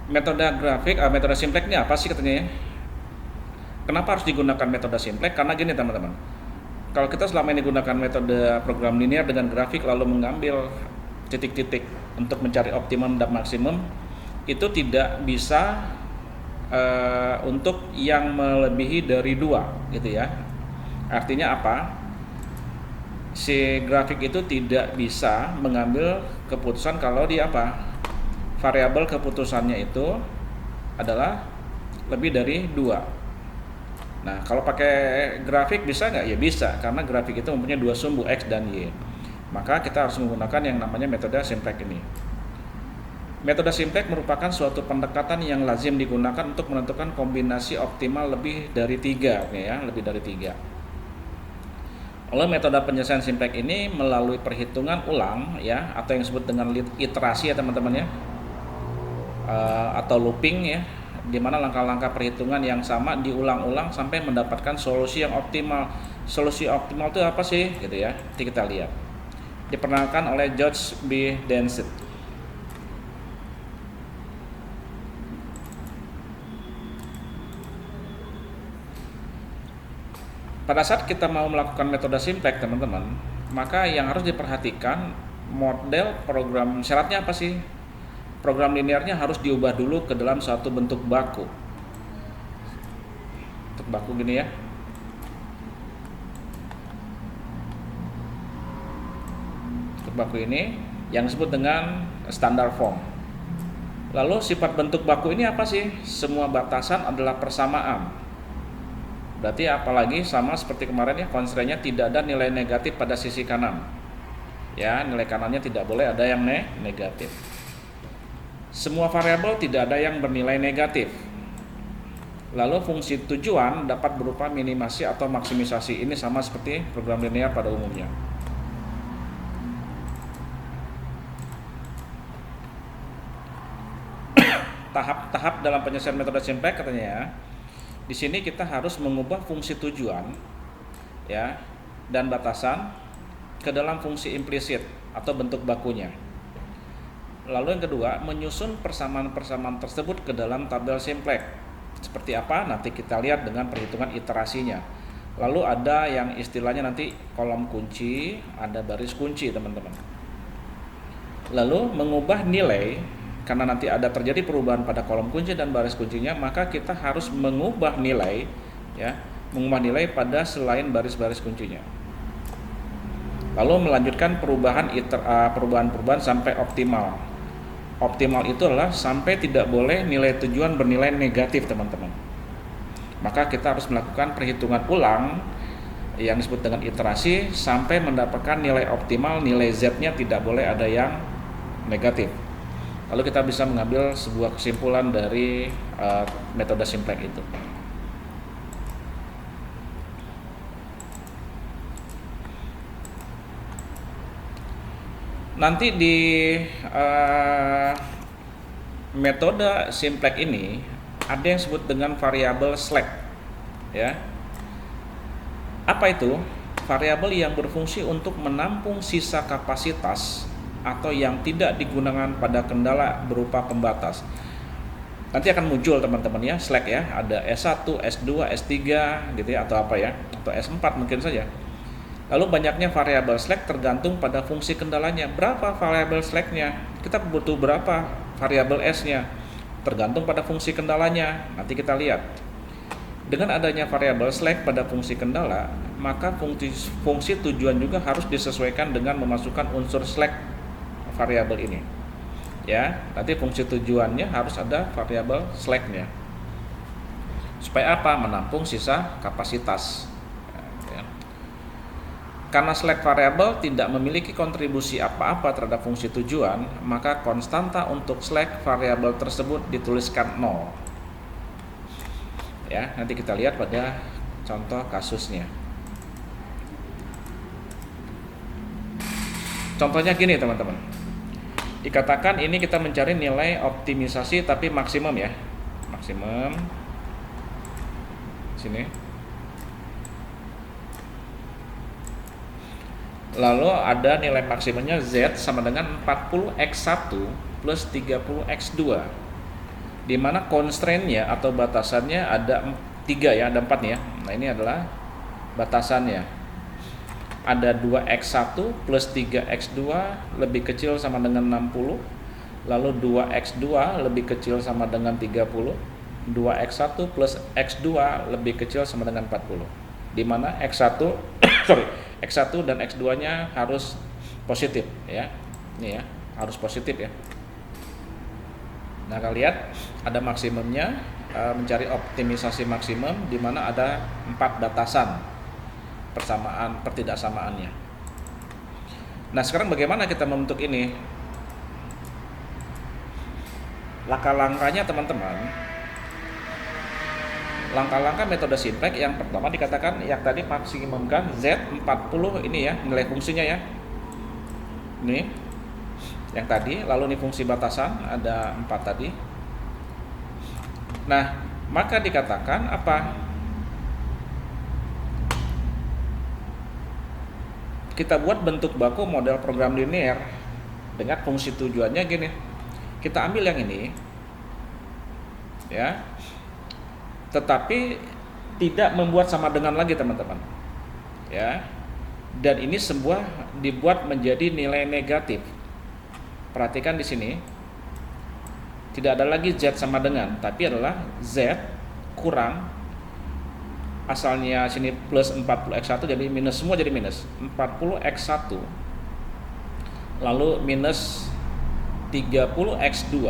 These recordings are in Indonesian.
Metode grafik, metode simplex ini apa sih katanya ya? Kenapa harus digunakan metode simplex? Karena gini teman-teman, kalau kita selama ini gunakan metode program linear dengan grafik lalu mengambil titik-titik untuk mencari optimum dan maksimum, itu tidak bisa untuk yang melebihi dari 2 gitu ya. Artinya apa? Si grafik itu tidak bisa mengambil keputusan kalau dia apa? Variabel keputusannya itu adalah lebih dari 2. Nah, kalau pakai grafik bisa nggak? Ya bisa, karena grafik itu mempunyai 2 sumbu X dan Y. Maka kita harus menggunakan yang namanya metode simplex ini. Metode simplex merupakan suatu pendekatan yang lazim digunakan untuk menentukan kombinasi optimal lebih dari 3, ya, lebih dari 3. Oleh metode penyelesaian simplex ini melalui perhitungan ulang, ya, atau yang disebut dengan iterasi ya teman-teman ya, atau looping ya, di mana langkah-langkah perhitungan yang sama diulang-ulang sampai mendapatkan solusi yang optimal. Solusi optimal itu apa sih gitu ya? Nanti kita lihat. Diperkenalkan oleh George B. Denseth. Pada saat kita mau melakukan metode simplex teman-teman, maka yang harus diperhatikan model program, syaratnya apa sih? Program linearnya harus diubah dulu ke dalam suatu bentuk baku. Bentuk baku gini ya. Bentuk baku ini yang disebut dengan standard form. Lalu sifat bentuk baku ini apa sih? Semua batasan adalah persamaan. Berarti apalagi sama seperti kemarin ya, constraint-nya tidak ada nilai negatif pada sisi kanan. Ya, nilai kanannya tidak boleh ada yang negatif. Semua variabel tidak ada yang bernilai negatif. Lalu fungsi tujuan dapat berupa minimasi atau maksimisasi. Ini sama seperti program linear pada umumnya. Tahap-tahap dalam penyelesaian metode simplex katanya ya. Di sini kita harus mengubah fungsi tujuan ya dan batasan ke dalam fungsi implisit atau bentuk bakunya. Lalu yang kedua, menyusun persamaan-persamaan tersebut ke dalam tabel simplex. Seperti apa? Nanti kita lihat dengan perhitungan iterasinya. Lalu ada yang istilahnya nanti kolom kunci, ada baris kunci, teman-teman. Lalu mengubah nilai, karena nanti ada terjadi perubahan pada kolom kunci dan baris kuncinya, maka kita harus mengubah nilai ya, mengubah nilai pada selain baris-baris kuncinya. Lalu melanjutkan perubahan-perubahan sampai optimal. Optimal itu adalah sampai tidak boleh nilai tujuan bernilai negatif, teman-teman. Maka kita harus melakukan perhitungan ulang yang disebut dengan iterasi sampai mendapatkan nilai optimal, nilai Z-nya tidak boleh ada yang negatif. Lalu kita bisa mengambil sebuah kesimpulan dari metode simplex itu. Nanti di metode simplex ini ada yang disebut dengan variabel slack, ya. Apa itu? Variabel yang berfungsi untuk menampung sisa kapasitas atau yang tidak digunakan pada kendala berupa pembatas. Nanti akan muncul teman-teman ya, slack ya, ada S1, S2, S3 gitu ya, atau apa ya, atau S4 mungkin saja. Lalu banyaknya variabel slack tergantung pada fungsi kendalanya. Berapa variabel slacknya? Kita butuh berapa variabel S-nya? Tergantung pada fungsi kendalanya. Nanti kita lihat. Dengan adanya variabel slack pada fungsi kendala, maka fungsi tujuan juga harus disesuaikan dengan memasukkan unsur slack variabel ini. Ya, nanti fungsi tujuannya harus ada variabel slack-nya. Supaya apa? Menampung sisa kapasitas. Ya. Karena slack variabel tidak memiliki kontribusi apa-apa terhadap fungsi tujuan, maka konstanta untuk slack variabel tersebut dituliskan 0. Ya, nanti kita lihat pada contoh kasusnya. Contohnya gini, teman-teman. Dikatakan ini kita mencari nilai optimisasi tapi maksimum ya. Maksimum. Sini. Lalu ada nilai maksimumnya Z sama dengan 40x1 plus 30x2. di mana constraint-nya atau batasannya ada 3 ya, ada 4 nih ya. Nah, ini adalah batasannya. Ada 2x1 plus 3x2 lebih kecil sama dengan 60. Lalu 2x2 lebih kecil sama dengan 30. 2x1 plus x2 lebih kecil sama dengan 40. Di mana x1 x1 dan x2-nya harus positif ya. Ini ya, harus positif ya. Nah, kalian lihat ada maksimumnya, mencari optimisasi maksimum di mana ada 4 batasan pertidaksamaannya. Nah, sekarang bagaimana kita membentuk ini? Langkah-langkahnya teman-teman, langkah-langkah metode simplex yang pertama dikatakan yang tadi maksimumkan Z40 ini ya, nilai fungsinya ya. Ini yang tadi, lalu ini fungsi batasan ada 4 tadi. Nah, maka dikatakan apa? Kita buat bentuk baku model program linear dengan fungsi tujuannya gini. Kita ambil yang ini ya, tetapi tidak membuat sama dengan lagi teman-teman ya, dan ini sebuah dibuat menjadi nilai negatif. Perhatikan di sini tidak ada lagi Z sama dengan, tapi adalah Z kurang, asalnya sini plus 40x1 jadi minus, semua jadi minus 40x1 lalu minus 30x2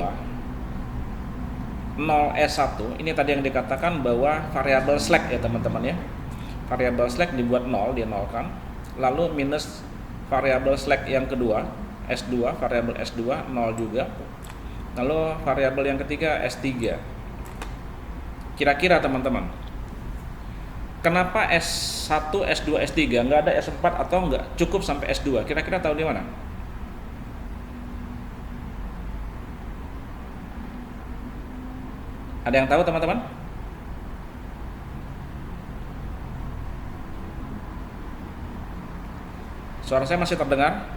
0s1. Ini tadi yang dikatakan bahwa variabel slack ya teman-teman ya. Variabel slack dibuat 0, dinolkan. Lalu minus variabel slack yang kedua S2, variabel S2 0 juga. Lalu variabel yang ketiga S3. Kira-kira teman-teman, kenapa S1, S2, S3 nggak ada S4 atau nggak cukup sampai S2? Kira-kira tahu di mana? Ada yang tahu teman-teman? Suara saya masih terdengar?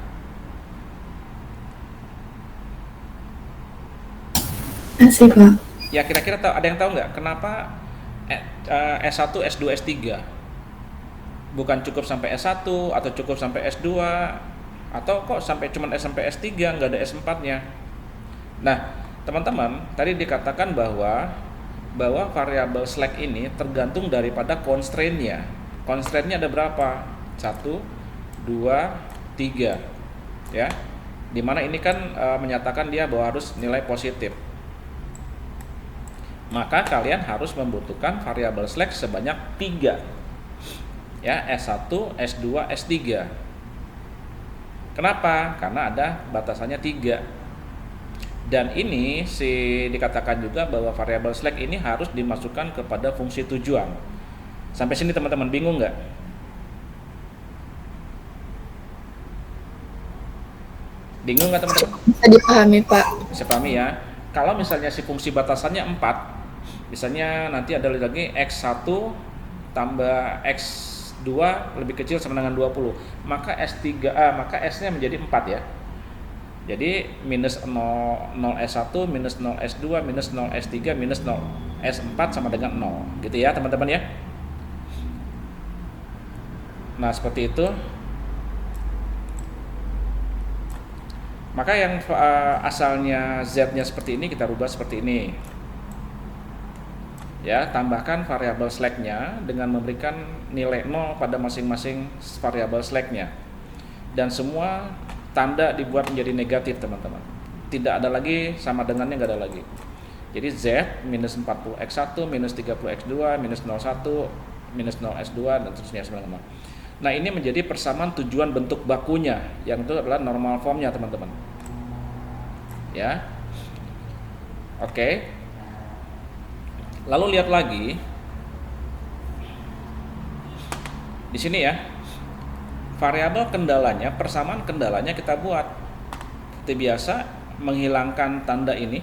Masih, Pak. Ya, kira-kira ada yang tahu nggak kenapa S1, S2, S3 bukan cukup sampai S1 atau cukup sampai S2 atau kok sampai cuman sampai S3 nggak ada S4-nya? Nah, teman-teman, tadi dikatakan bahwa variabel slack ini tergantung daripada constraint-nya. Constraint-nya ada berapa? 1, 2, 3 ya. Dimana ini kan menyatakan dia bahwa harus nilai positif. Maka kalian harus membutuhkan variabel slack sebanyak 3 ya, S1, S2, S3. Kenapa? Karena ada batasannya 3. Dan ini dikatakan juga bahwa variabel slack ini harus dimasukkan kepada fungsi tujuan. Sampai sini teman-teman bingung nggak? Bingung nggak teman-teman? Bisa dipahami, Pak. Bisa pahami ya. Kalau misalnya si fungsi batasannya 4, misalnya nanti ada lagi X1 tambah X2 lebih kecil sama dengan 20, maka maka S-nya menjadi 4 ya. Jadi minus 0S1 minus 0S2 minus 0S3 minus 0S4 sama dengan 0 gitu ya teman-teman ya. Nah, seperti itu. Maka yang asalnya Z-nya seperti ini kita rubah seperti ini ya, tambahkan variabel slack-nya dengan memberikan nilai 0 pada masing-masing variabel slack-nya, dan semua tanda dibuat menjadi negatif teman-teman. Tidak ada lagi sama dengannya, nggak ada lagi. Jadi Z minus 40x1 minus 30x2 minus 01 minus 0s2 dan seterusnya sebenarnya. Nah, ini menjadi persamaan tujuan bentuk bakunya, yang itu adalah normal formnya teman-teman ya. Oke, lalu lihat lagi di sini ya, variabel kendalanya, persamaan kendalanya kita buat seperti biasa, menghilangkan tanda ini,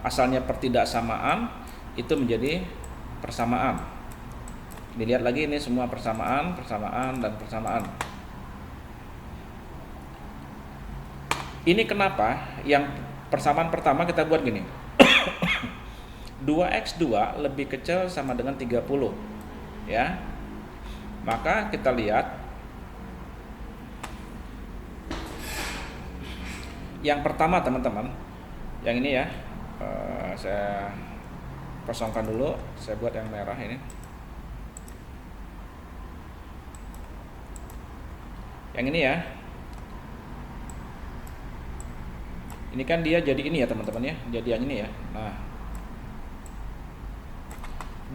asalnya pertidaksamaan itu menjadi persamaan. Dilihat lagi ini semua persamaan, dan persamaan. Ini kenapa yang persamaan pertama kita buat gini. 2x2 lebih kecil sama dengan 30, ya. Maka kita lihat yang pertama teman-teman, yang ini ya, saya kosongkan dulu, saya buat yang merah ini. Yang ini ya, ini kan dia jadi ini ya teman-teman ya, jadi yang ini ya. Nah,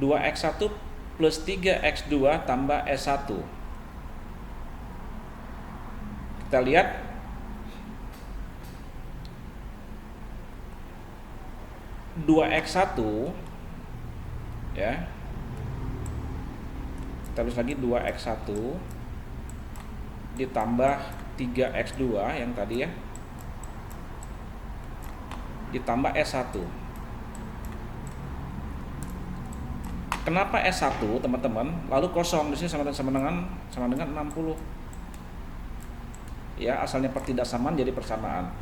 2x1 plus 3x2 tambah S1. Kita lihat dua x1 ya, kita tulis lagi 2x1 ditambah 3x2 yang tadi ya, ditambah S1. Kenapa S1 teman-teman? Lalu kosong di sini sama dengan 60. Ya, asalnya pertidaksamaan jadi persamaan.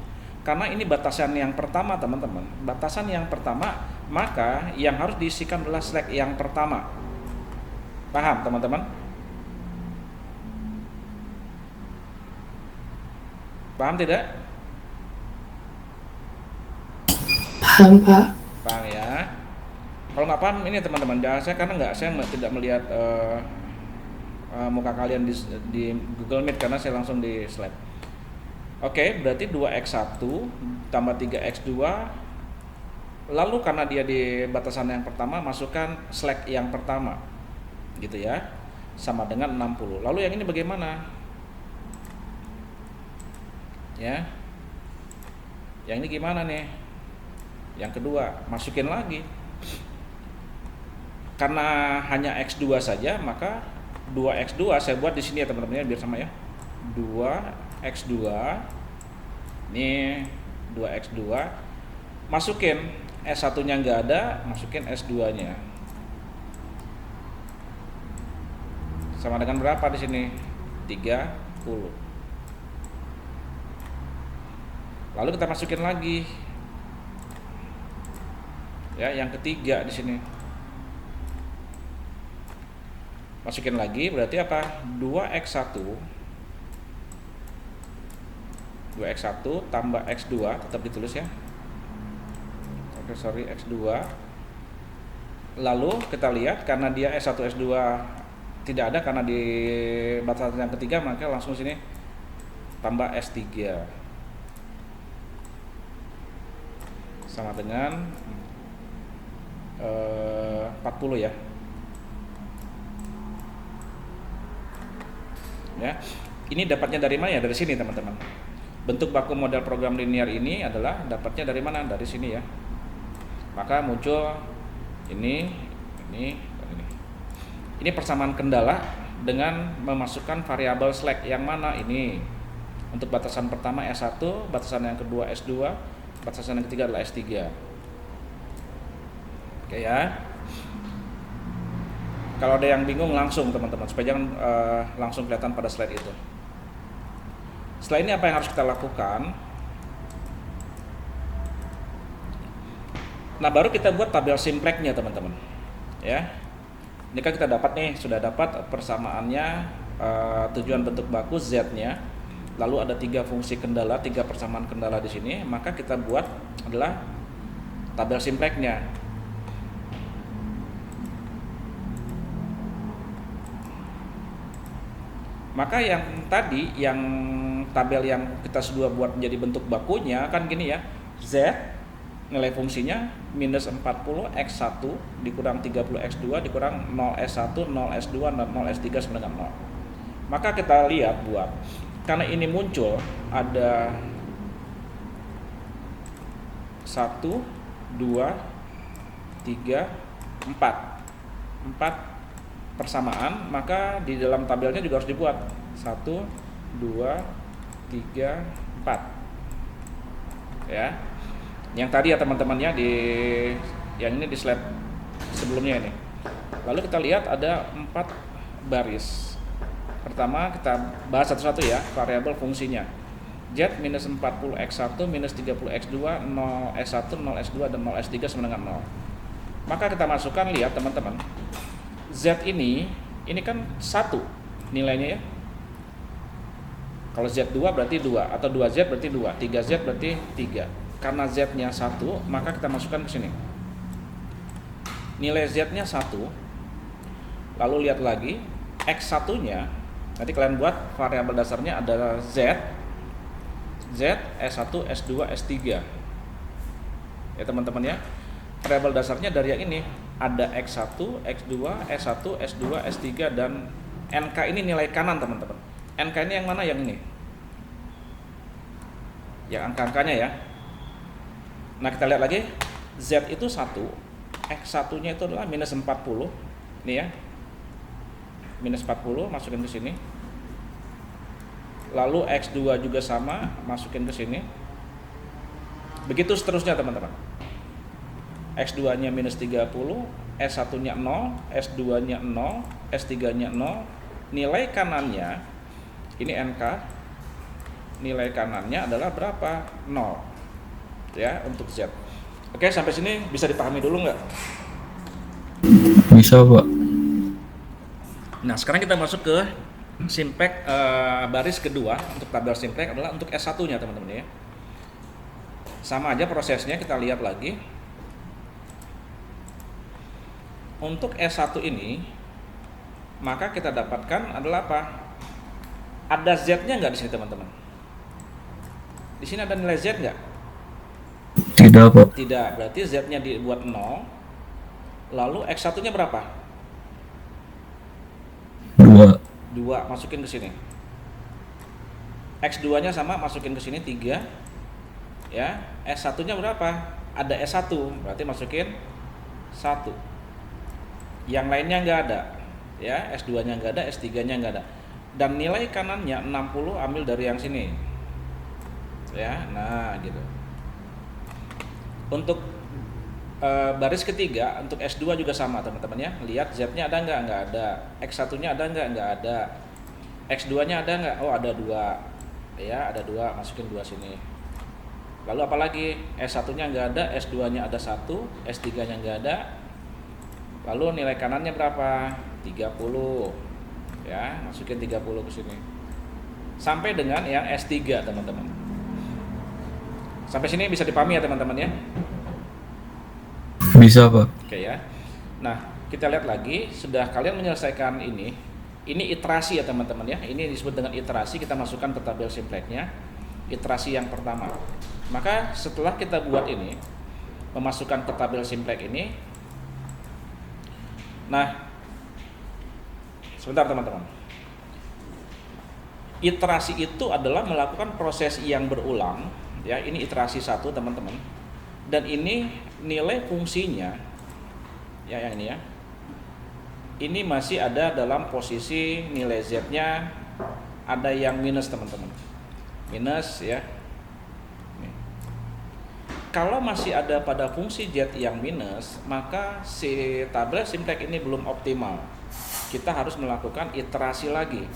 Karena ini batasan yang pertama teman-teman. Batasan yang pertama, maka yang harus diisikan adalah slack yang pertama. Paham teman-teman? Paham tidak? Paham, Pak. Paham ya. Kalau nggak paham ini teman-teman, saya tidak melihat muka kalian di Google Meet karena saya langsung di slide. Oke, berarti 2x1 tambah 3x2, lalu karena dia di batasan yang pertama, masukkan slack yang pertama, gitu ya, sama dengan 60. Lalu yang ini bagaimana? Ya, yang ini gimana nih? Yang kedua, masukin lagi. Karena hanya x2 saja, maka 2x2 saya buat di sini ya teman-teman ya, biar sama ya. 2x2 ini 2x2, masukin S1 nya nggak ada, masukin S2 nya sama dengan berapa di sini? 30. Lalu kita masukin lagi ya, yang ketiga di sini. Masukin lagi berarti apa? 2x1 tambah x2, tetap ditulis ya. Oke, sorry, x2. Lalu kita lihat karena dia S1 S2 tidak ada karena di batasan yang ketiga, maka langsung sini tambah S3 sama dengan 40 ya. Ya, ini dapatnya dari mana ya? Dari sini teman-teman. Bentuk baku model program linear ini adalah dapatnya dari mana? Dari sini ya. Maka muncul ini. Ini persamaan kendala dengan memasukkan variabel slack yang mana ini? Untuk batasan pertama S1, batasan yang kedua S2, batasan yang ketiga adalah S3. Oke ya. Kalau ada yang bingung langsung teman-teman, supaya jangan langsung kelihatan pada slide itu. Setelah ini apa yang harus kita lakukan? Nah, baru kita buat tabel simpleknya teman-teman. Ya, ini kan kita dapat nih, sudah dapat persamaannya, tujuan bentuk baku Z-nya. Lalu ada 3 fungsi kendala, 3 persamaan kendala di sini. Maka kita buat adalah tabel simpleknya. Maka yang tadi, yang tabel yang kita sudah buat menjadi bentuk bakunya kan gini ya, Z nilai fungsinya minus 40 X1 dikurang 30 X2 dikurang 0 S1, 0 S2, dan 0 S3 sama dengan 0. Maka kita lihat buat, karena ini muncul ada 1, 2, 3, 4 persamaan, maka di dalam tabelnya juga harus dibuat 1, 2, 3, 4 ya. Yang tadi ya teman-teman ya, di yang ini di slide sebelumnya ini. Lalu kita lihat ada 4 baris. Pertama kita bahas satu-satu ya, variabel fungsinya. Z minus 40 X1 minus 30 X2 0 S1 0 S2 dan 0 S3 sama dengan 0. Maka kita masukkan, lihat teman-teman, Z ini kan 1 nilainya ya. Kalau Z2 berarti 2, atau 2Z berarti 2, 3Z berarti 3. Karena Z-nya 1, maka kita masukkan ke sini. Nilai Z-nya 1. Lalu lihat lagi X1-nya. Nanti kalian buat variabel dasarnya adalah Z, S1, S2, S3. Ya teman-teman ya. Variabel dasarnya dari yang ini. Ada X1, X2, S1, S2, S3 dan NK ini nilai kanan teman-teman. NK ini yang mana? Yang ini. Yang angka-angkanya ya. Nah, kita lihat lagi. Z itu 1, X1-nya itu adalah minus 40. Ini ya. Minus 40, masukin ke sini. Lalu X2 juga sama, masukin ke sini. Begitu seterusnya teman-teman. X2-nya minus 30, S1-nya 0, S2-nya 0, S3-nya 0. Nilai kanannya, ini NK, nilai kanannya adalah berapa? 0. Ya, untuk Z. Oke, sampai sini bisa dipahami dulu nggak? Bisa, Pak. Nah, sekarang kita masuk ke Simplex baris kedua. Untuk tabel Simplex adalah untuk S1-nya teman-teman ya. Sama aja prosesnya, kita lihat lagi. Untuk S1 ini, maka kita dapatkan adalah apa? Ada Z-nya nggak di sini teman-teman? Di sini ada nilai Z nggak? Tidak, Pak. Tidak, berarti Z-nya dibuat 0. Lalu X1-nya berapa? 2. 2, masukin ke sini. X2-nya sama, masukin ke sini 3. Ya, S1-nya berapa? Ada S1, berarti masukin 1. Yang lainnya nggak ada. Ya, S2-nya nggak ada, S3-nya nggak ada. Dan nilai kanannya 60 ambil dari yang sini. Ya, nah gitu. Untuk baris ketiga, untuk S2 juga sama teman-teman ya. Lihat Z-nya ada nggak? Nggak ada. X1-nya ada nggak? Nggak ada. X2-nya ada nggak? Oh, ada 2. Ya, ada 2, masukin 2 sini. Lalu apalagi? S1-nya nggak ada, S2-nya ada 1, S3-nya nggak ada. Lalu nilai kanannya berapa? 30. Ya, masukin 30 ke sini. Sampai dengan yang S3, teman-teman. Sampai sini bisa dipahami ya, teman-teman ya? Bisa, Pak. Oke ya. Nah, kita lihat lagi, sudah kalian menyelesaikan ini. Ini iterasi ya, teman-teman ya. Ini disebut dengan iterasi, kita masukkan ke tabel Simplex-nya. Iterasi yang pertama. Maka setelah kita buat ini, memasukkan ke tabel Simplex ini. Nah, sebentar teman-teman. Iterasi itu adalah melakukan proses yang berulang, ya. Ini iterasi 1, teman-teman. Dan ini nilai fungsinya, ya yang ini ya. Ini masih ada dalam posisi nilai Z-nya ada yang minus, teman-teman. Minus ya. Nih. Kalau masih ada pada fungsi Z yang minus, maka si tabel Simplex ini belum optimal. Kita harus melakukan iterasi lagi.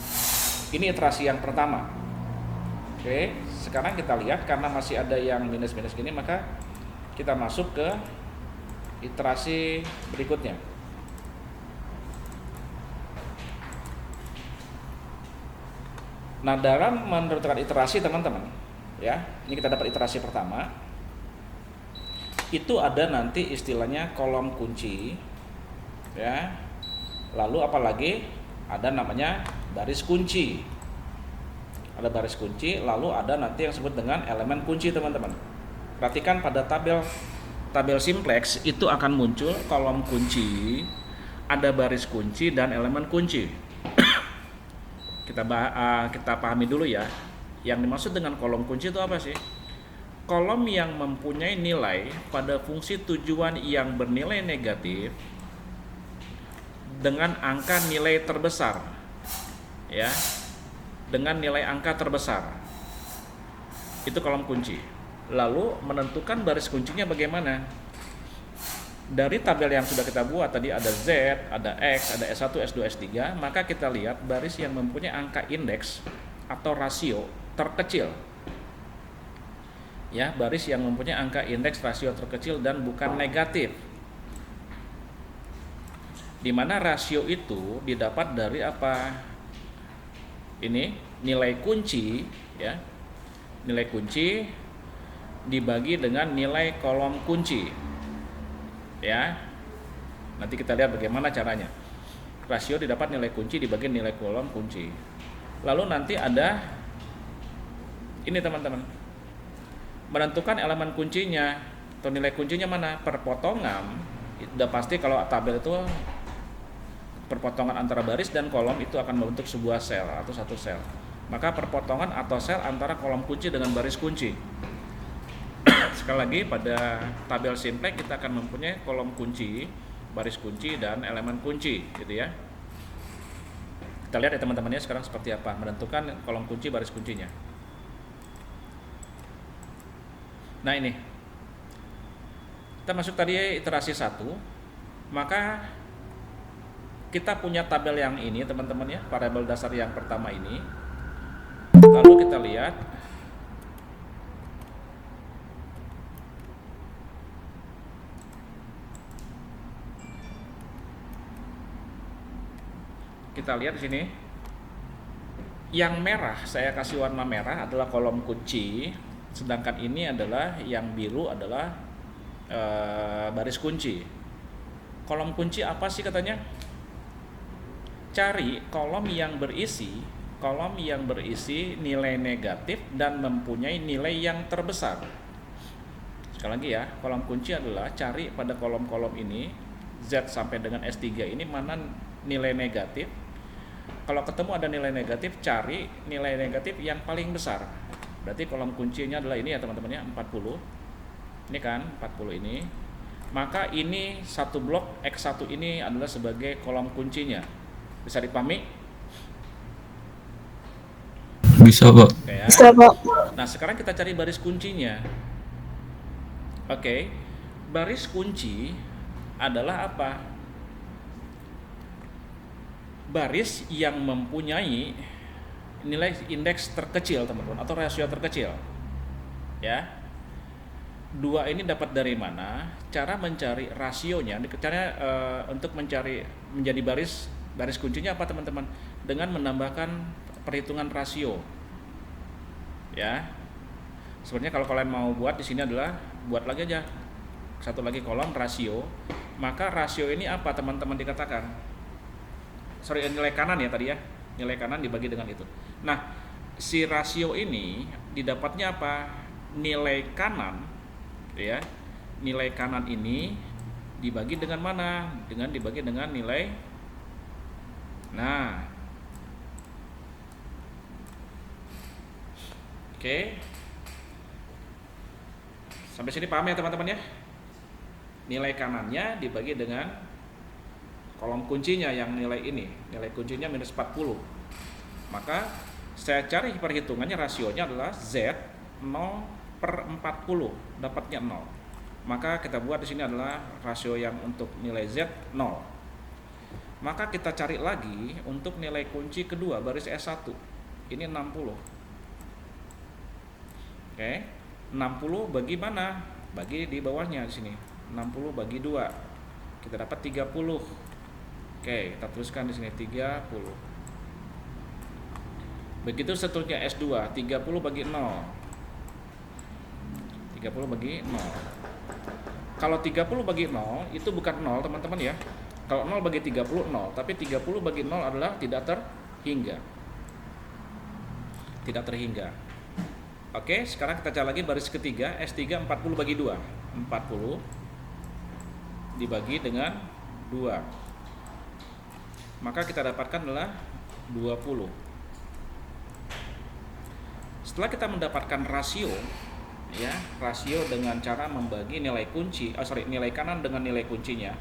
Ini iterasi yang pertama. Oke, sekarang kita lihat karena masih ada yang minus-minus gini, maka kita masuk ke iterasi berikutnya. Nah, dalam meneruskan iterasi teman-teman, ya, ini kita dapat iterasi pertama. Itu ada nanti istilahnya kolom kunci, ya. Lalu apalagi ada namanya baris kunci. Ada baris kunci, lalu ada nanti yang disebut dengan elemen kunci, teman-teman. Perhatikan pada tabel Simplex itu akan muncul kolom kunci, ada baris kunci dan elemen kunci. Kita pahami dulu ya. Yang dimaksud dengan kolom kunci itu apa sih? Kolom yang mempunyai nilai pada fungsi tujuan yang bernilai negatif dengan angka nilai terbesar. Ya. Dengan nilai angka terbesar. Itu kolom kunci. Lalu menentukan baris kuncinya bagaimana? Dari tabel yang sudah kita buat tadi ada Z, ada X, ada S1, S2, S3, maka kita lihat baris yang mempunyai angka indeks atau rasio terkecil. Ya, baris yang mempunyai angka indeks rasio terkecil dan bukan negatif. di mana rasio itu didapat dari apa? Ini nilai kunci, ya. Nilai kunci dibagi dengan nilai kolom kunci. Ya. Nanti kita lihat bagaimana caranya. Rasio didapat nilai kunci dibagi nilai kolom kunci. Lalu nanti ada ini teman-teman. Menentukan elemen kuncinya atau nilai kuncinya mana? Perpotongan. Udah pasti kalau tabel itu perpotongan antara baris dan kolom itu akan membentuk sebuah sel atau satu sel. Maka perpotongan atau sel antara kolom kunci dengan baris kunci. Sekali lagi pada tabel simplex kita akan mempunyai kolom kunci, baris kunci dan elemen kunci, gitu ya. Kita lihat ya teman-teman ya sekarang seperti apa menentukan kolom kunci, baris kuncinya. Nah ini, kita masuk tadi iterasi 1, maka kita punya tabel yang ini teman-teman ya, variabel dasar yang pertama ini. Lalu kita lihat di sini. Yang merah saya kasih warna merah adalah kolom kunci, sedangkan ini adalah yang biru adalah baris kunci. Kolom kunci apa sih katanya? Cari kolom yang berisi nilai negatif dan mempunyai nilai yang terbesar. Sekali lagi ya, kolom kunci adalah cari pada kolom-kolom ini Z sampai dengan S3 ini mana nilai negatif. Kalau ketemu ada nilai negatif, cari nilai negatif yang paling besar. Berarti kolom kuncinya adalah ini ya teman-teman ya, 40. Ini kan 40 ini. Maka ini satu blok X1 ini adalah sebagai kolom kuncinya. Bisa dipahami? Bisa, Pak. Oke ya. Bisa, Pak. Nah, sekarang kita cari baris kuncinya. Oke. Baris kunci adalah apa? Baris yang mempunyai nilai indeks terkecil, teman-teman, atau rasio terkecil. Ya. Dua ini dapat dari mana? Cara mencari rasionya, caranya untuk mencari menjadi baris kuncinya apa teman-teman? Dengan menambahkan perhitungan rasio. Ya. Sebenarnya kalau kalian mau buat di sini adalah buat lagi aja satu lagi kolom rasio. Maka rasio ini apa teman-teman dikatakan? Sorry, nilai kanan ya tadi ya. Nilai kanan dibagi dengan itu. Nah, si rasio ini didapatnya apa? Nilai kanan ya. Nilai kanan ini dibagi dengan mana? Dengan dibagi dengan nilai. Nah. Oke. Sampai sini paham ya teman-teman ya? Nilai kanannya dibagi dengan kolom kuncinya yang nilai ini. Nilai kuncinya minus 40. Maka saya cari perhitungannya, rasionya adalah Z 0/40, dapatnya 0. Maka kita buat di sini adalah rasio yang untuk nilai Z 0. Maka kita cari lagi untuk nilai kunci kedua baris S1. Ini 60. Oke. 60 bagi mana? Bagi di bawahnya di sini. 60 bagi 2. Kita dapat 30. Oke, kita tuliskan di sini 30. Begitu seterusnya S2, 30 bagi 0. 30 bagi 0. Kalau 30 bagi 0 itu bukan 0 teman-teman ya. Kalau 0 bagi 30 0, tapi 30 bagi 0 adalah tidak terhingga. Tidak terhingga. Oke, sekarang kita cari lagi baris ketiga, S3 40 bagi 2. 40 dibagi dengan 2. Maka kita dapatkan adalah 20. Setelah kita mendapatkan rasio, ya, rasio dengan cara membagi nilai kunci, nilai kanan dengan nilai kuncinya,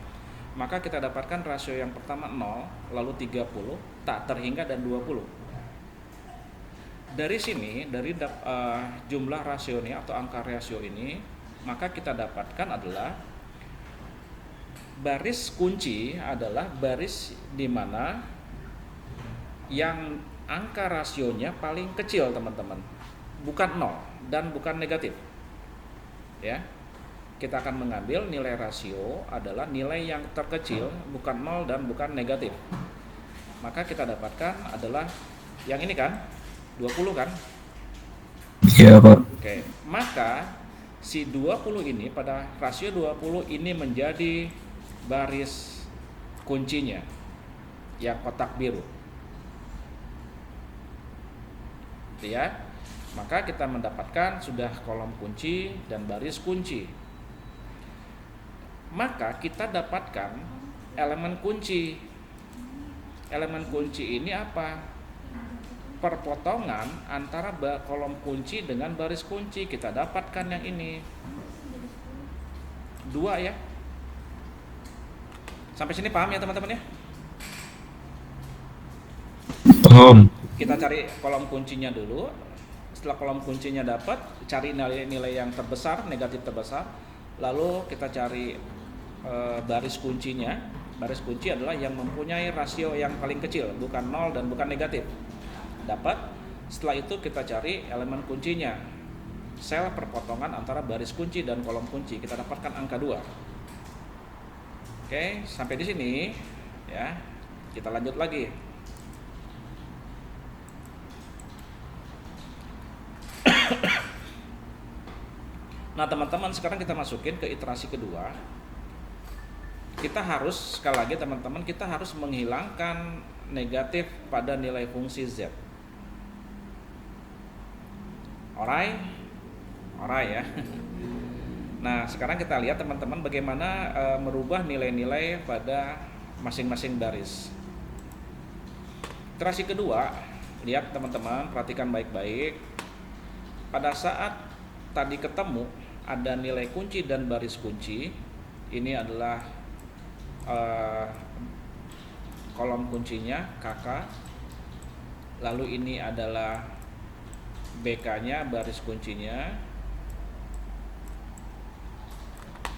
maka kita dapatkan rasio yang pertama 0, lalu 30, tak terhingga dan 20. Dari sini, dari jumlah rasio ini atau angka rasio ini, maka kita dapatkan adalah baris kunci adalah baris di mana yang angka rasionya paling kecil teman-teman, bukan 0 dan bukan negatif. Ya. kita akan mengambil nilai rasio adalah nilai yang terkecil, bukan 0 dan bukan negatif. Maka kita dapatkan adalah yang ini kan, 20 kan? Iya, Pak. Oke, maka si 20 ini pada rasio 20 ini menjadi baris kuncinya yang kotak biru. Ya. Maka kita mendapatkan sudah kolom kunci dan baris kunci. Maka kita dapatkan elemen kunci. Elemen kunci ini apa? Perpotongan antara kolom kunci dengan baris kunci. Kita dapatkan yang ini 2 ya. Sampai sini paham ya teman-teman ya? Paham. Kita cari kolom kuncinya dulu. Setelah kolom kuncinya dapat, cari nilai-nilai yang terbesar, negatif terbesar. Lalu kita cari baris kuncinya. Baris kunci adalah yang mempunyai rasio yang paling kecil, bukan 0 dan bukan negatif. Dapat. Setelah itu kita cari elemen kuncinya, sel perpotongan antara baris kunci dan kolom kunci. Kita dapatkan angka 2. Oke, sampai di sini ya. Kita lanjut lagi. Nah teman-teman, sekarang kita masukin ke iterasi kedua. Kita harus, sekali lagi teman-teman, kita harus menghilangkan negatif pada nilai fungsi Z. Alright ya. Nah sekarang kita lihat teman-teman bagaimana merubah nilai-nilai pada masing-masing baris. Iterasi kedua, lihat teman-teman, perhatikan baik-baik. Pada saat tadi ketemu ada nilai kunci dan baris kunci, ini adalah kolom kuncinya KK, lalu ini adalah BK-nya, baris kuncinya,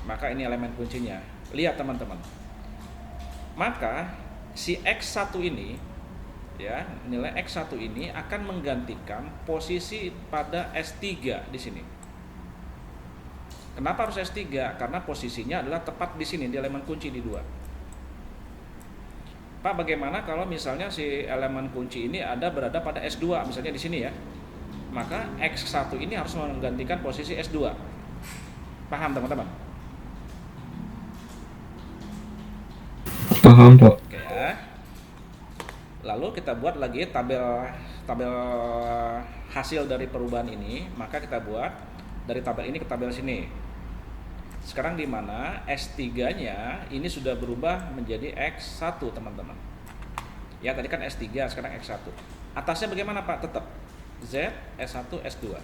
maka ini elemen kuncinya. Lihat teman-teman, maka si X1 ini ya, nilai X1 ini akan menggantikan posisi pada S3 di sini. Kenapa harus S3? Karena posisinya adalah tepat di sini, di elemen kunci di 2. Pak, bagaimana kalau misalnya si elemen kunci ini berada pada S2, misalnya di sini ya? Maka X1 ini harus menggantikan posisi S2. Paham teman-teman? Paham, Pak. Oke ya. Lalu kita buat lagi tabel hasil dari perubahan ini. Maka kita buat dari tabel ini ke tabel sini. Sekarang di mana S3-nya ini sudah berubah menjadi X1 teman-teman. Ya tadi kan S3, sekarang X1. Atasnya bagaimana Pak? Tetap Z, S1, S2.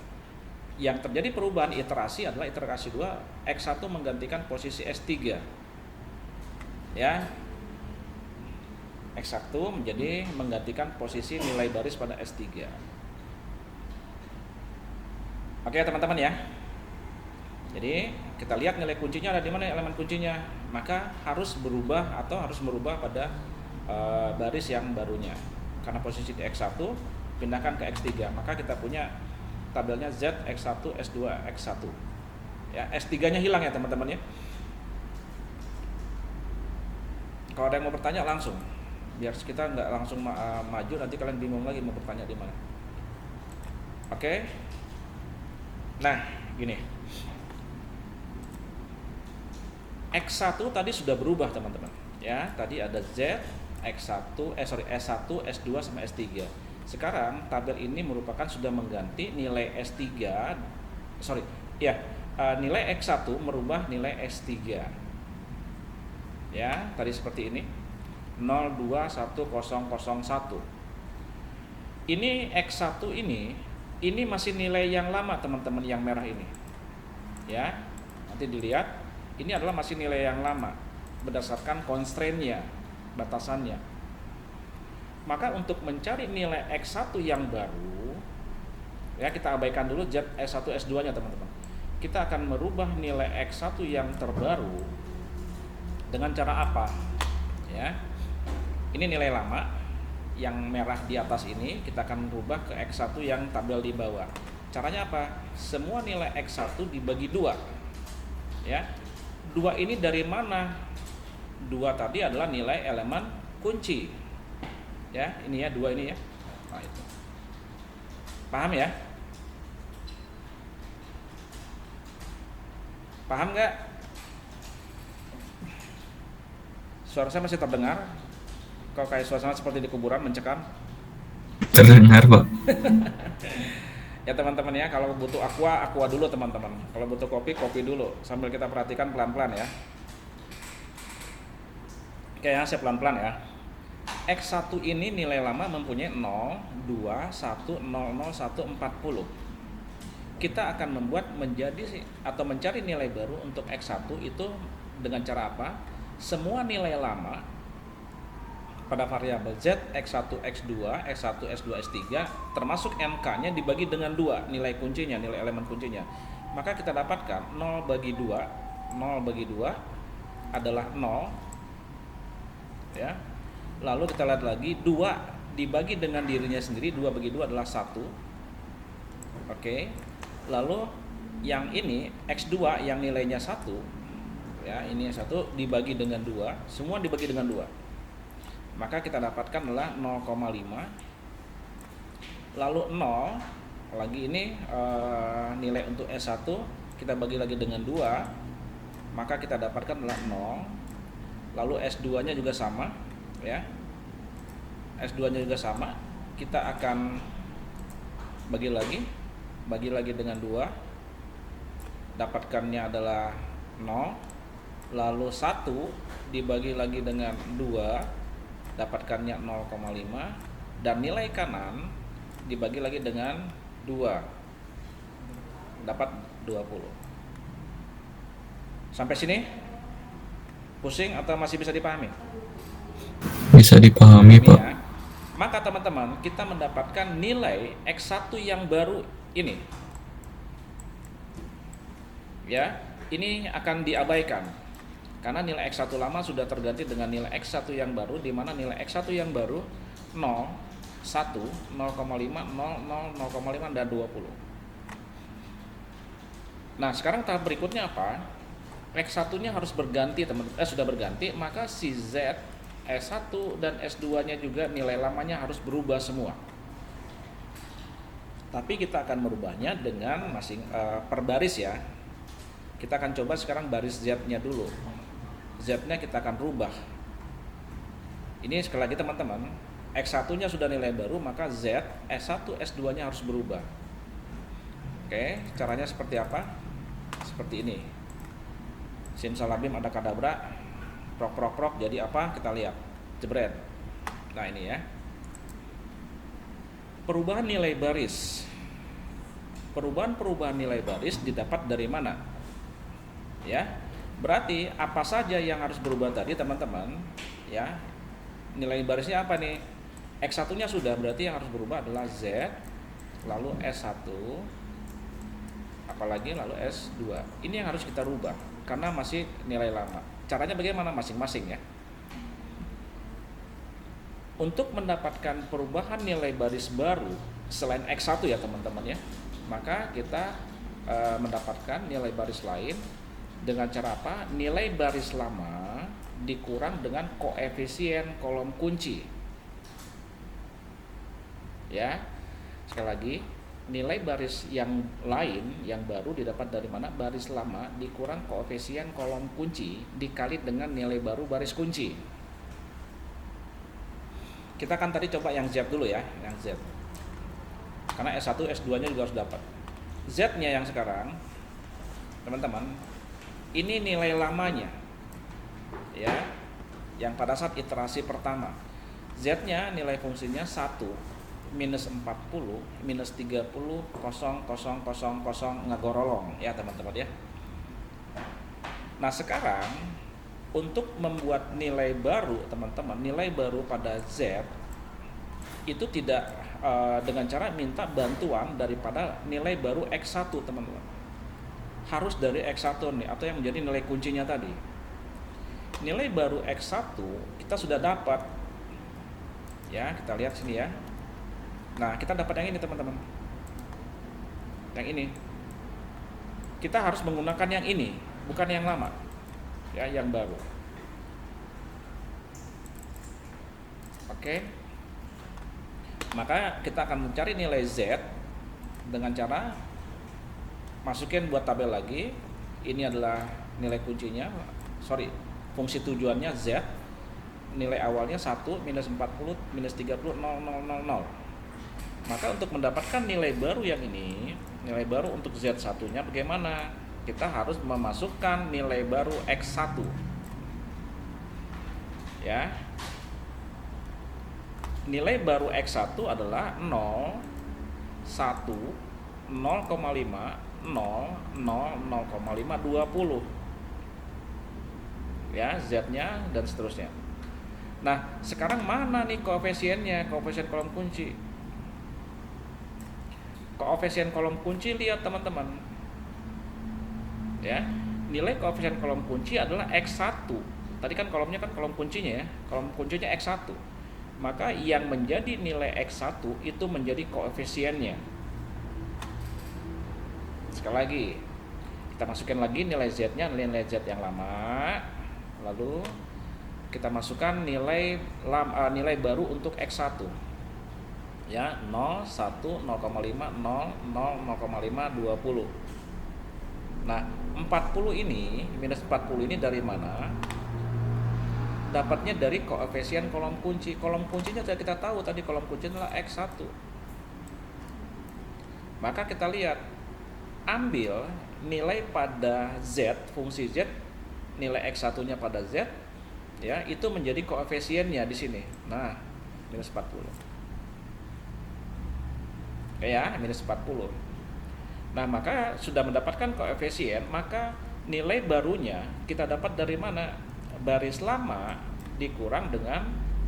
Yang terjadi perubahan iterasi adalah iterasi 2, X1 menggantikan posisi S3. Ya. X1 menjadi menggantikan posisi nilai baris pada S3. Oke teman-teman ya. Jadi kita lihat nilai kuncinya ada di mana, elemen kuncinya, maka harus berubah atau harus merubah pada baris yang barunya. Karena posisi di X1 pindahkan ke X3, maka kita punya tabelnya Z, X1, S2, X1. Ya, S3-nya hilang ya teman-teman ya. Kalau ada yang mau bertanya langsung, biar kita nggak langsung maju, nanti kalian bingung lagi mau bertanya di mana. Oke. Nah, gini. X1 tadi sudah berubah teman-teman. Ya, tadi ada Z, S1, S2 sama S3. Sekarang tabel ini merupakan sudah mengganti nilai S3. Nilai X1 merubah nilai S3. Ya, tadi seperti ini. 021001. Ini X1 ini masih nilai yang lama teman-teman, yang merah ini. Ya. Nanti dilihat, ini adalah masih nilai yang lama berdasarkan constraint-nya, batasannya. Maka untuk mencari nilai X1 yang baru, ya kita abaikan dulu Z, S1, S2-nya teman-teman. Kita akan merubah nilai X1 yang terbaru dengan cara apa? Ya. Ini nilai lama yang merah di atas ini, kita akan rubah ke X1 yang tabel di bawah. Caranya apa? Semua nilai X1 dibagi 2. Ya. 2 ini dari mana? 2 tadi adalah nilai elemen kunci. Ya, ini ya 2 ini ya. Nah, itu. Paham ya? Paham nggak? Suara saya masih terdengar? Kalau kayak suasana seperti di kuburan mencekam? Terdengar, Pak. Ya teman-teman ya, kalau butuh aqua dulu teman-teman. Kalau butuh kopi dulu. Sambil kita perhatikan pelan-pelan ya. Oke ya, saya pelan-pelan ya. X1 ini nilai lama mempunyai 0, 2, 1, 0, 0, 1, 40. Kita akan membuat atau mencari nilai baru untuk X1 itu dengan cara apa? Semua nilai lama pada variabel Z, X1, X2, X1, S2, S3 termasuk MK-nya dibagi dengan 2 nilai kuncinya, nilai elemen kuncinya. Maka kita dapatkan 0 bagi 2, 0 bagi 2 adalah 0 ya. Lalu kita lihat lagi 2 dibagi dengan dirinya sendiri, 2 bagi 2 adalah 1. Oke. Lalu yang ini X2 yang nilainya 1 ya, ini yang 1 dibagi dengan 2, semua dibagi dengan 2. Maka kita dapatkan adalah 0,5. Lalu 0 lagi ini nilai untuk S1 kita bagi lagi dengan 2, maka kita dapatkan adalah 0. Lalu S2 nya juga sama ya. S2 nya juga sama. Kita akan bagi lagi dengan 2. Dapatkannya adalah 0. Lalu 1 dibagi lagi dengan 2, dapatkannya 0,5, dan nilai kanan dibagi lagi dengan 2, dapat 20. Sampai sini pusing atau masih bisa dipahami? Bisa dipahami, Pak. Ya. Maka teman-teman, kita mendapatkan nilai X1 yang baru ini. Ya, ini akan diabaikan. Karena nilai X1 lama sudah terganti dengan nilai X1 yang baru, di mana nilai X1 yang baru 0, 1, 0,5, 0, 0, 0,5, dan 20. Nah, sekarang tahap berikutnya apa? X1-nya harus berganti, sudah berganti, maka si Z, S1 dan S2-nya juga nilai lamanya harus berubah semua. Tapi kita akan merubahnya dengan per baris ya. Kita akan coba sekarang baris Z-nya dulu. Z-nya kita akan rubah. Ini sekali lagi teman-teman, X1-nya sudah nilai baru, maka Z, S1, S2-nya harus berubah. Oke, caranya seperti apa? Seperti ini. Simsalabim ada kadabra, prok, jadi apa? Kita lihat. Jebret. Nah, ini ya. Perubahan nilai baris. Perubahan nilai baris didapat dari mana? Ya. Berarti apa saja yang harus berubah tadi teman-teman ya, nilai barisnya apa nih? X1 nya sudah, berarti yang harus berubah adalah Z, lalu S1, apalagi lalu S2. Ini yang harus kita rubah karena masih nilai lama. Caranya bagaimana masing-masing ya? Untuk mendapatkan perubahan nilai baris baru selain X1 ya teman-teman ya, maka kita mendapatkan nilai baris lain dengan cara apa? Nilai baris lama dikurang dengan koefisien kolom kunci. Ya. Sekali lagi, nilai baris yang lain yang baru didapat dari mana? Baris lama dikurang koefisien kolom kunci dikali dengan nilai baru baris kunci. Kita akan tadi coba yang Z dulu ya, yang Z. Karena S1, S2-nya juga harus dapat. Z-nya yang sekarang, teman-teman, ini nilai lamanya ya, yang pada saat iterasi pertama. Z-nya nilai fungsinya 1, minus 40, minus 30, 0, 0, 0, 0, ngagorolong ya teman-teman ya. Nah sekarang untuk membuat nilai baru teman-teman, nilai baru pada Z itu tidak dengan cara minta bantuan daripada nilai baru X1 teman-teman. Harus dari X1 nih, atau yang menjadi nilai kuncinya tadi. Nilai baru X1 kita sudah dapat. Ya, kita lihat sini ya. Nah, kita dapat yang ini teman-teman. Yang ini. Kita harus menggunakan yang ini. bukan yang lama, ya, yang baru. Oke, maka kita akan mencari nilai Z dengan cara masukin buat tabel lagi. Ini adalah nilai kuncinya, fungsi tujuannya Z, nilai awalnya 1, minus 40, minus 30, 0, 0, 0, 0. Maka untuk mendapatkan nilai baru yang ini, nilai baru untuk Z1 nya bagaimana? Kita harus memasukkan nilai baru X1, ya. Nilai baru X1 adalah 0, 1, 0,5, 0, 0, 0,5, 20, ya, Z-nya dan seterusnya. Nah, sekarang mana nih koefisiennya, koefisien kolom kunci? Koefisien kolom kunci, lihat teman-teman, ya, nilai koefisien kolom kunci adalah X1. Tadi kan kolomnya kan kolom kuncinya, ya, kolom kuncinya X1. Maka yang menjadi nilai X1 itu menjadi koefisiennya. Sekali lagi, kita masukkan lagi nilai Z-nya, nilai Z yang lama, lalu kita masukkan nilai baru untuk X1, ya, 0, 1, 0,5, 0, 0, 0,5, 20. Nah, 40 ini, minus 40 ini dari mana? Dapatnya dari koefisien kolom kunci. Kolom kuncinya sudah kita tahu tadi, kolom kunci adalah X1. Maka kita lihat, ambil nilai pada Z, fungsi Z, nilai X1-nya pada Z, ya, itu menjadi koefisiennya di sini. Nah, minus 40. Ya, minus 40. Nah, maka sudah mendapatkan koefisien, maka nilai barunya kita dapat dari mana? Baris lama dikurang dengan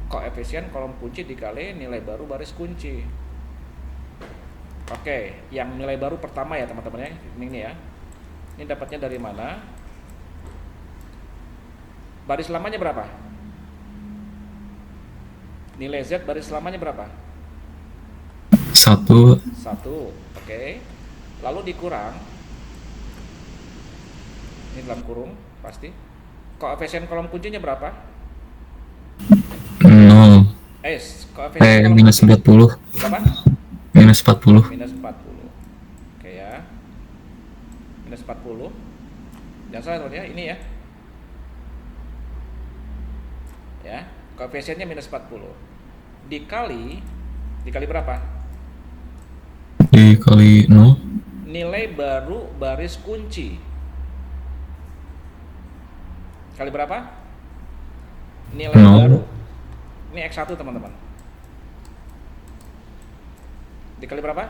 koefisien kolom kunci dikali nilai baru baris kunci. Oke, yang nilai baru pertama ya teman-teman, ya, ini ya. Ini dapatnya dari mana? Baris lamanya berapa? Nilai Z baris lamanya berapa? 1. 1. Oke. Lalu dikurang, ini dalam kurung pasti. Koefisien kolom kuncinya berapa? 0. Koefisien kolom Minus kunci 40. berapa? Minus 40. Minus 40. Oke, ya. Minus 40. Jangan salah teman, ya, ini ya. Ya, koefisiennya minus 40. Dikali berapa? Dikali 0. Nilai baru baris kunci. Kali berapa? Nilai 0. baru. Ini X1 teman-teman. Dikali berapa?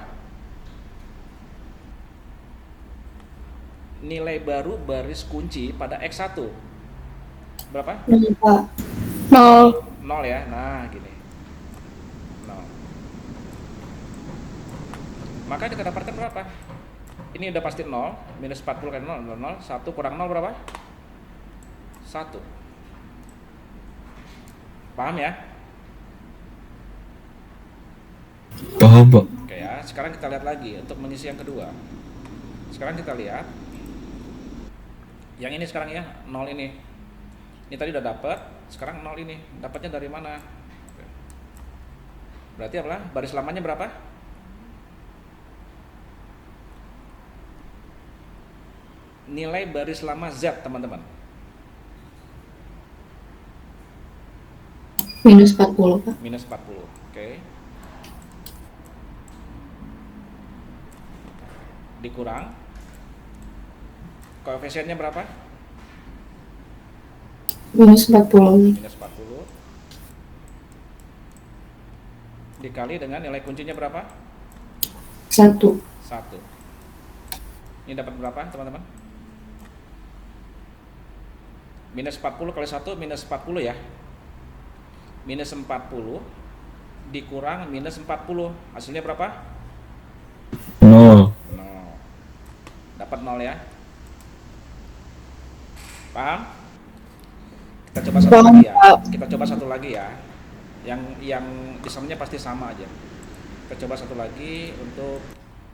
Nilai baru baris kunci pada X1 berapa? 0. 0 ya. Nah, gini. 0. Maka kita dapatkan berapa? Ini udah pasti 0, minus 40 kali 0, 0, 1 kurang 0 berapa? 1. Paham ya? Paham, Pak. Oke, ya, sekarang kita lihat lagi untuk mengisi yang kedua. Sekarang kita lihat yang ini sekarang, ya, 0 ini. Ini tadi udah dapat, sekarang 0 ini. Dapatnya dari mana? Berarti apa? Baris lamanya berapa? Nilai baris lama Z, teman-teman. Minus 40, Pak. Minus 40. Oke. Dikurang. Koefisiennya berapa? Minus 40. Minus 40. Dikali dengan nilai kuncinya berapa? 1. 1. Ini dapat berapa, teman-teman? Minus 40 kali 1 minus 40 ya. Minus 40 dikurang minus 40. Hasilnya berapa? 0. 0. Dapat 0 ya. Paham? Kita coba satu lagi ya. Kita coba satu lagi ya. Yang disamanya pasti sama aja. Kita coba satu lagi untuk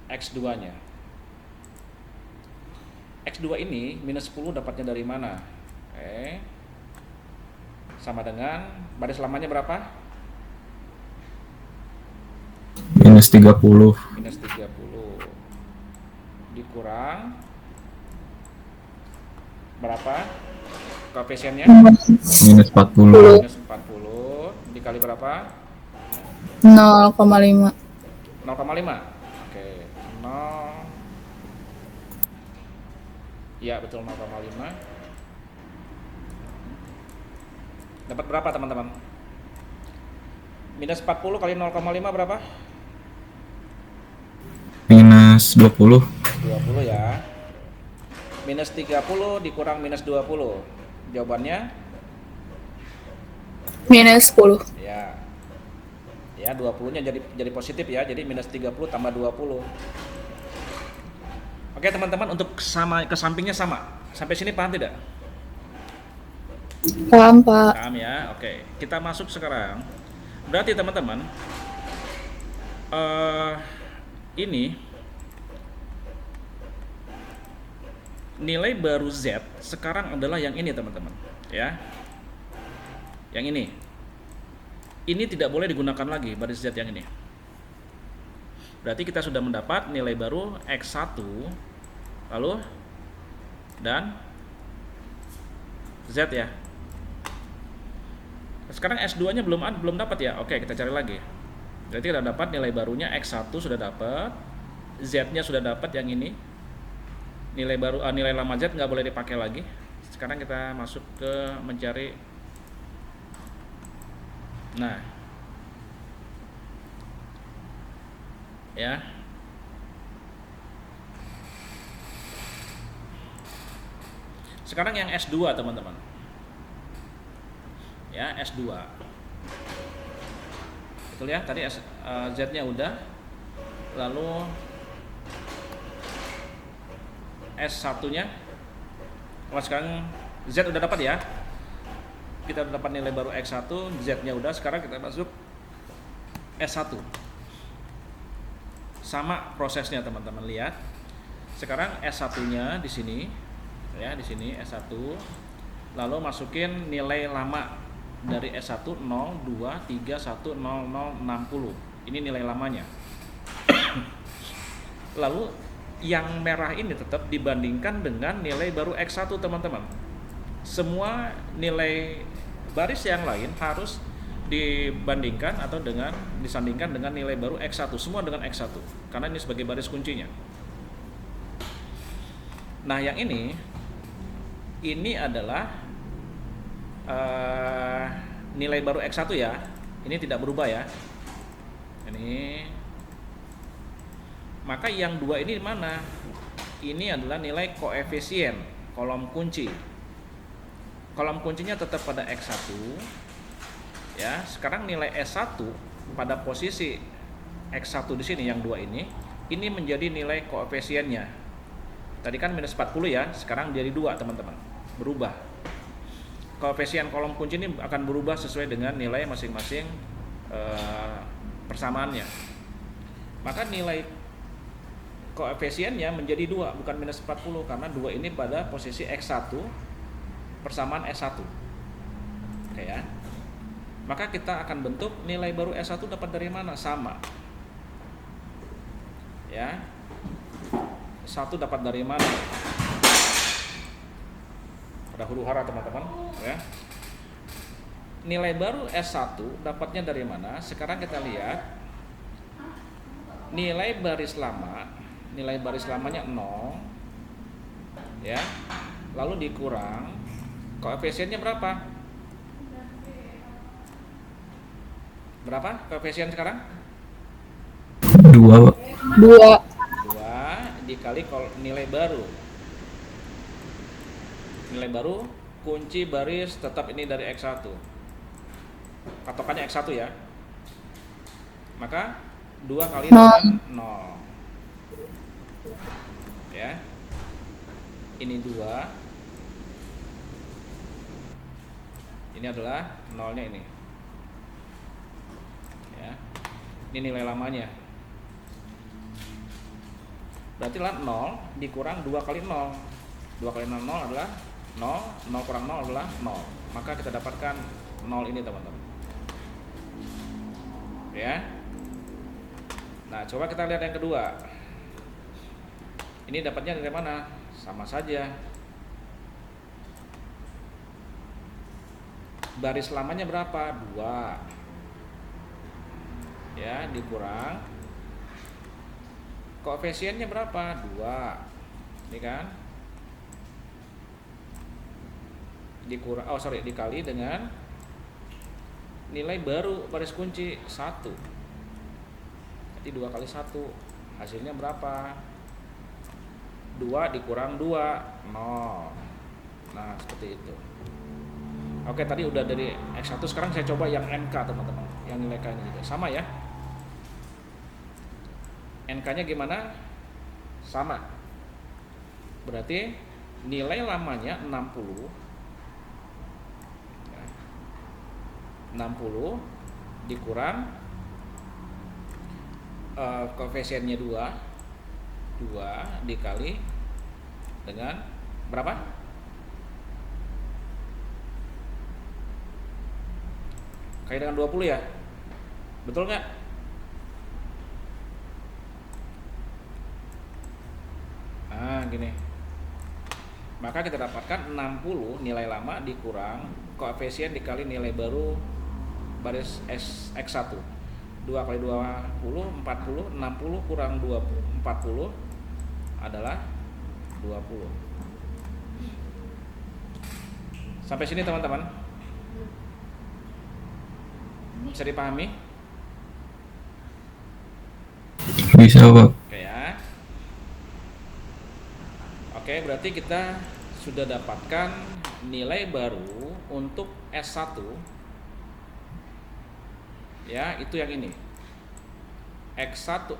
X2-nya. X2 ini minus 10 dapatnya dari mana? Oke. Sama dengan baris lamanya berapa? Minus 30. Minus 30 dikurang berapa koefisiennya? Minus 40. Minus 40 dikali berapa? 0,5. 0,5. Oke, 0. Ya, betul 0,5. Dapat berapa, teman-teman? Minus 40 kali 0,5 berapa? Minus 20. 20 ya. Minus 30 dikurang minus 20. Jawabannya? Minus 10. Ya. Ya, 20-nya jadi positif ya. Jadi minus 30 tambah 20. Oke, teman-teman, untuk ke sampingnya sama. Sampai sini paham tidak? Paham, Pak. Paham ya. Oke, kita masuk sekarang. Berarti teman-teman, ini nilai baru Z sekarang adalah yang ini, teman-teman, ya. Yang ini. Ini tidak boleh digunakan lagi baris Z yang ini. Berarti kita sudah mendapat nilai baru X1 lalu dan Z ya. Sekarang S2-nya belum dapat ya. Oke, kita cari lagi. Berarti kita dapat nilai barunya X1 sudah dapat, Z-nya sudah dapat yang ini. Nilai baru nilai lama Z nggak boleh dipakai lagi. Sekarang kita masuk ke mencari. Nah. Ya. Sekarang yang S2, teman-teman. Ya, S2. Betul ya, tadi Z-nya udah. Lalu S1-nya. Kalau sekarang Z udah dapat ya. Kita udah dapat nilai baru X1, Z-nya udah. Sekarang kita masuk S1. Sama prosesnya, teman-teman, lihat. Sekarang S1-nya di sini. Ya, di sini S1. Lalu masukin nilai lama dari S1 0, 2, 3, 1, 0, 0, 60. Ini nilai lamanya. Lalu yang merah ini tetap dibandingkan dengan nilai baru X1, teman-teman. Semua nilai baris yang lain harus dibandingkan atau disandingkan dengan nilai baru X1. Semua dengan X1 karena ini sebagai baris kuncinya. Nah, yang ini adalah nilai baru X1 ya. Ini tidak berubah ya. Ini. Maka yang dua ini mana? Ini adalah nilai koefisien kolom kunci. Kolom kuncinya tetap pada X1. Ya, sekarang nilai S1 pada posisi X1 di sini yang dua ini menjadi nilai koefisiennya. Tadi kan minus 40 ya, sekarang jadi 2, teman-teman. Berubah. Koefisien kolom kunci ini akan berubah sesuai dengan nilai masing-masing persamaannya. Maka nilai koefisiennya menjadi 2, bukan minus 40, karena 2 ini pada posisi X1 persamaan S1. Oke ya. Maka kita akan bentuk nilai baru S1 dapat dari mana? Sama. Ya. 1 dapat dari mana? Pada huru hara, teman-teman, ya. Nilai baru S1 dapatnya dari mana? Sekarang kita lihat nilai baris lamanya 0, ya. Lalu dikurang koefisiennya berapa? Berapa koefisien sekarang? 2, Pak. 2. 2 dikali nilai baru. Nilai baru kunci baris tetap ini dari X1. Patokannya X1 ya. Maka 2 kali dengan 0. Ya. Ini 2. Ini adalah nolnya ini. Ya. Ini nilai lamanya. Berarti lah 0 dikurang 2 kali 0. 2 kali 0 adalah 0, 0 kurang 0 adalah 0. Maka kita dapatkan 0 ini teman-teman. Ya. Nah, coba kita lihat yang kedua. Ini dapatnya dari mana? Sama saja. Baris lamanya berapa? 2. Ya, dikurang koefisiennya berapa? 2. Ini kan? Dikali dengan nilai baru baris kunci 1. Jadi 2 kali 1 hasilnya berapa? 2 dikurang 2, 0. Nah, seperti itu. Oke, tadi udah dari X1, sekarang saya coba yang NK teman-teman. Yang nilai K ini juga sama ya. NK-nya gimana? Sama. Berarti nilai lamanya 60. 60 dikurang koefisiennya 2 dikali dengan berapa? Kali dengan 20 ya? Betul nggak? Nah, gini. Maka kita dapatkan 60 nilai lama dikurang koefisien dikali nilai baru baris X1. 2 kali 20, 40, 60 kurang 20, 40 adalah 20. Sampai sini teman-teman. Bisa dipahami? Bisa, Pak. Oke ya. Oke, berarti kita sudah dapatkan nilai baru untuk S1. Ya, itu yang ini. S1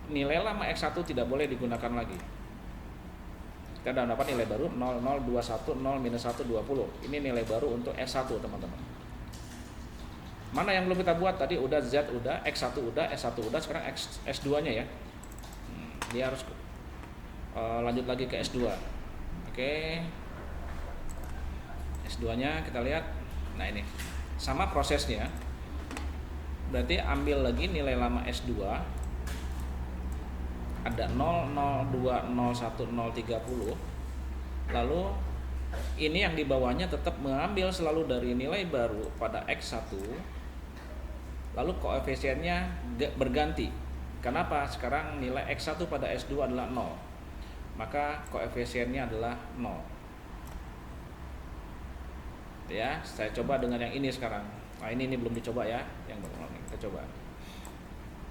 nilai lama X1 tidak boleh digunakan lagi. Kita sudah dapat nilai baru 0, 0, 21, 0, minus 1, 20. Ini nilai baru untuk S1 teman-teman. Mana yang belum kita buat tadi? Udah Z udah, X1 udah, S1 udah, sekarang S2 nya ya. Dia harus lanjut lagi ke S2. Oke. S2 nya kita lihat. Nah, ini sama prosesnya. Berarti ambil lagi nilai lama S2. Ada 0, 0, 2, 0, 1, 0, 30. Lalu ini yang di bawahnya tetap mengambil selalu dari nilai baru pada X1. Lalu koefisiennya berganti. Kenapa? Sekarang nilai X1 pada S2 adalah 0. Maka koefisiennya adalah 0. Ya, saya coba dengan yang ini sekarang. Nah, ini belum dicoba ya, yang baru kita coba.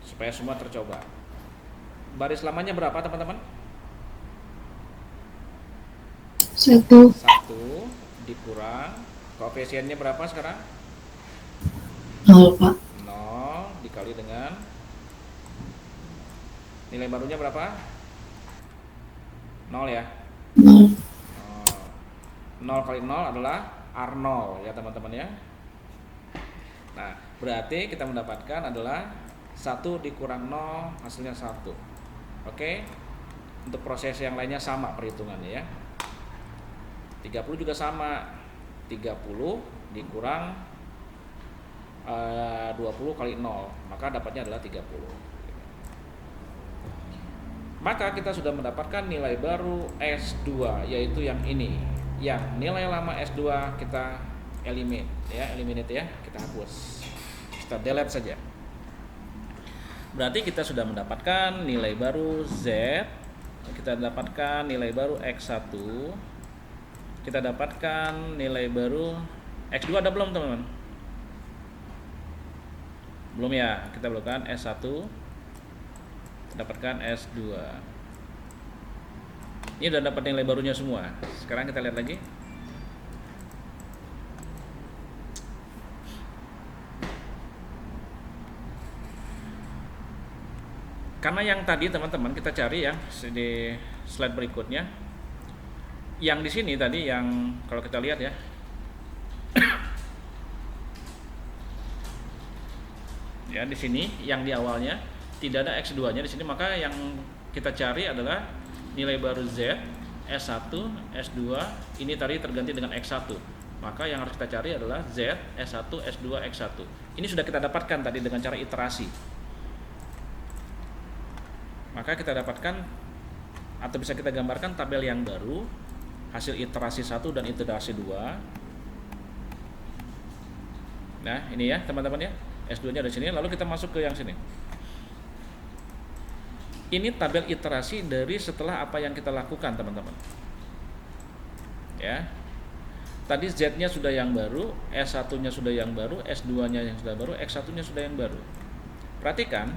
Supaya semua tercoba. Baris lamanya berapa, teman-teman? 1. 1 dikurang koefisiennya berapa sekarang? 0, Pak. 0 dikali dengan nilai barunya berapa? 0 ya. 0. 0 kali 0 adalah R0 ya teman-teman ya. Nah, berarti kita mendapatkan adalah 1 dikurang 0 hasilnya 1. Oke. Untuk proses yang lainnya sama perhitungannya ya. 30 juga sama. 30 dikurang 20 kali 0, maka dapatnya adalah 30. Maka kita sudah mendapatkan nilai baru S2, yaitu yang ini. Yang nilai lama S2 kita eliminate ya, kita hapus. Kita delete saja. Berarti kita sudah mendapatkan nilai baru Z, kita dapatkan nilai baru X1, kita dapatkan nilai baru X2 ada belum teman-teman? Belum ya, kita belum kan S1, dapatkan S2. Ini udah dapat nilai barunya semua. Sekarang kita lihat lagi. Karena yang tadi teman-teman kita cari ya di slide berikutnya. Yang di sini tadi yang kalau kita lihat ya. Ya, di sini yang di awalnya tidak ada X2-nya di sini, maka yang kita cari adalah nilai baru Z S1, S2, ini tadi terganti dengan X1. Maka yang harus kita cari adalah Z, S1, S2, X1. Ini sudah kita dapatkan tadi dengan cara iterasi. Maka kita dapatkan atau bisa kita gambarkan tabel yang baru, hasil iterasi 1 dan iterasi 2. Nah, ini ya teman-teman ya. S2-nya dari sini, lalu kita masuk ke yang sini. Ini tabel iterasi dari setelah apa yang kita lakukan, teman-teman. Ya. Tadi Z-nya sudah yang baru, S1-nya sudah yang baru, S2-nya yang sudah baru, X1-nya sudah yang baru. Perhatikan.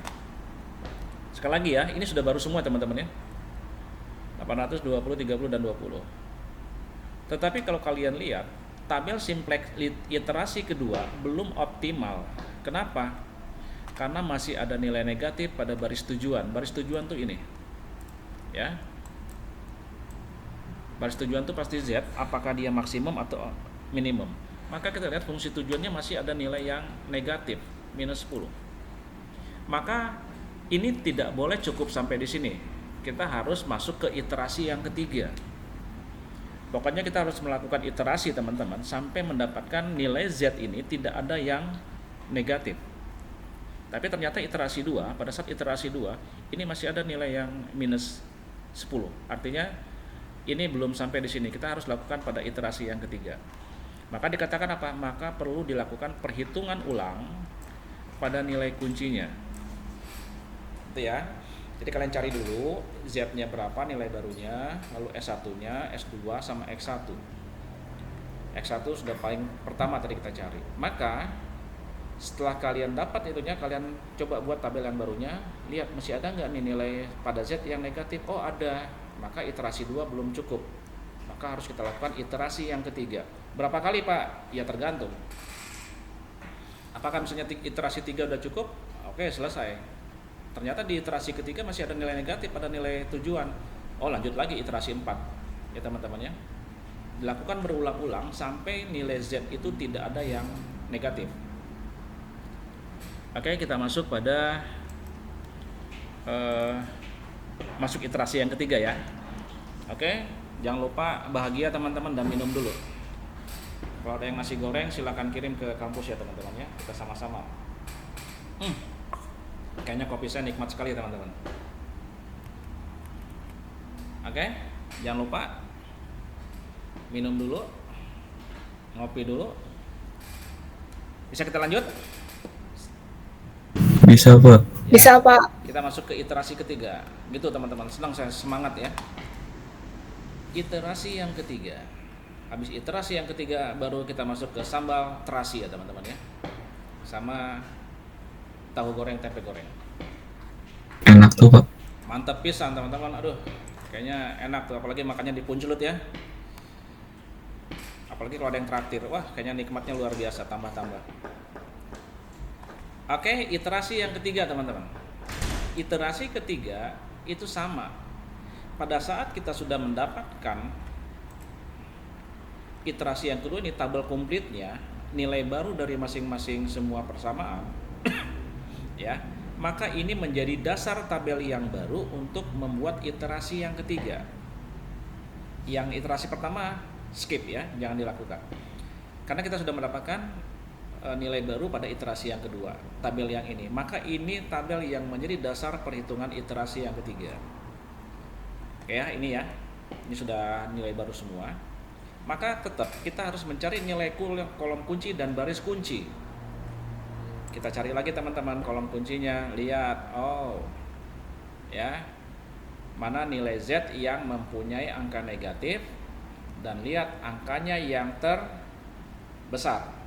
Sekali lagi ya, ini sudah baru semua, teman-teman ya. 800, 20, 30 dan 20. Tetapi kalau kalian lihat, tabel simplex iterasi kedua belum optimal. Kenapa? Karena masih ada nilai negatif pada baris tujuan. Baris tujuan tuh ini. Ya. Baris tujuan tuh pasti Z, apakah dia maksimum atau minimum. Maka kita lihat fungsi tujuannya masih ada nilai yang negatif, minus 10. Maka ini tidak boleh cukup sampai di sini. Kita harus masuk ke iterasi yang ketiga. Pokoknya kita harus melakukan iterasi, teman-teman, sampai mendapatkan nilai Z ini tidak ada yang negatif. Tapi ternyata iterasi 2, pada saat iterasi 2, ini masih ada nilai yang minus 10. Artinya ini belum sampai di sini. Kita harus lakukan pada iterasi yang ketiga. Maka dikatakan apa? Maka perlu dilakukan perhitungan ulang pada nilai kuncinya. Itu ya. Jadi kalian cari dulu Z-nya berapa nilai barunya, lalu S1-nya, S2 sama X1. X1 sudah paling pertama tadi kita cari. Maka setelah kalian dapat itunya, kalian coba buat tabel yang barunya, lihat masih ada nggak nih nilai pada Z yang negatif. Oh ada, maka iterasi 2 belum cukup, maka harus kita lakukan iterasi yang ketiga. Berapa kali Pak? Ya tergantung. Apakah misalnya iterasi 3 udah cukup? Oke, selesai. Ternyata di iterasi ketiga masih ada nilai negatif pada nilai tujuan. Oh lanjut lagi iterasi 4 ya teman-teman ya. Dilakukan berulang-ulang sampai nilai Z itu tidak ada yang negatif. Oke, kita masuk pada masuk iterasi yang ketiga ya. Oke, jangan lupa bahagia teman-teman dan minum dulu. Kalau ada yang nasi goreng silakan kirim ke kampus ya teman-teman ya. Kita sama-sama. Kayaknya kopi saya nikmat sekali teman-teman. Oke, jangan lupa minum dulu, ngopi dulu. Bisa kita lanjut? Bisa, Pak. Ya, Bisa, Pak. kita masuk ke iterasi ketiga. Gitu teman-teman, senang saya, semangat ya. Iterasi yang ketiga. Habis iterasi yang ketiga baru kita masuk ke sambal terasi ya teman-teman ya. Sama tahu goreng, tempe goreng. Enak tuh, Pak. Mantap pisan teman-teman. Aduh, kayaknya enak tuh, apalagi makannya di Puncelut ya. Apalagi kalau ada yang traktir. Wah, kayaknya nikmatnya luar biasa, tambah-tambah. Oke, iterasi yang ketiga teman-teman. Iterasi ketiga itu sama. Pada saat kita sudah mendapatkan iterasi yang kedua ini tabel komplitnya, nilai baru dari masing-masing semua persamaan, ya, maka ini menjadi dasar tabel yang baru untuk membuat iterasi yang ketiga. Yang iterasi pertama skip ya, jangan dilakukan. Karena kita sudah mendapatkan nilai baru pada iterasi yang kedua, tabel yang ini. Maka ini tabel yang menjadi dasar perhitungan iterasi yang ketiga. Oke ya, ini ya. Ini sudah nilai baru semua. Maka tetap kita harus mencari nilai kolom kunci dan baris kunci. Kita cari lagi teman-teman kolom kuncinya. Lihat, oh ya, mana nilai Z yang mempunyai angka negatif, dan lihat angkanya yang terbesar.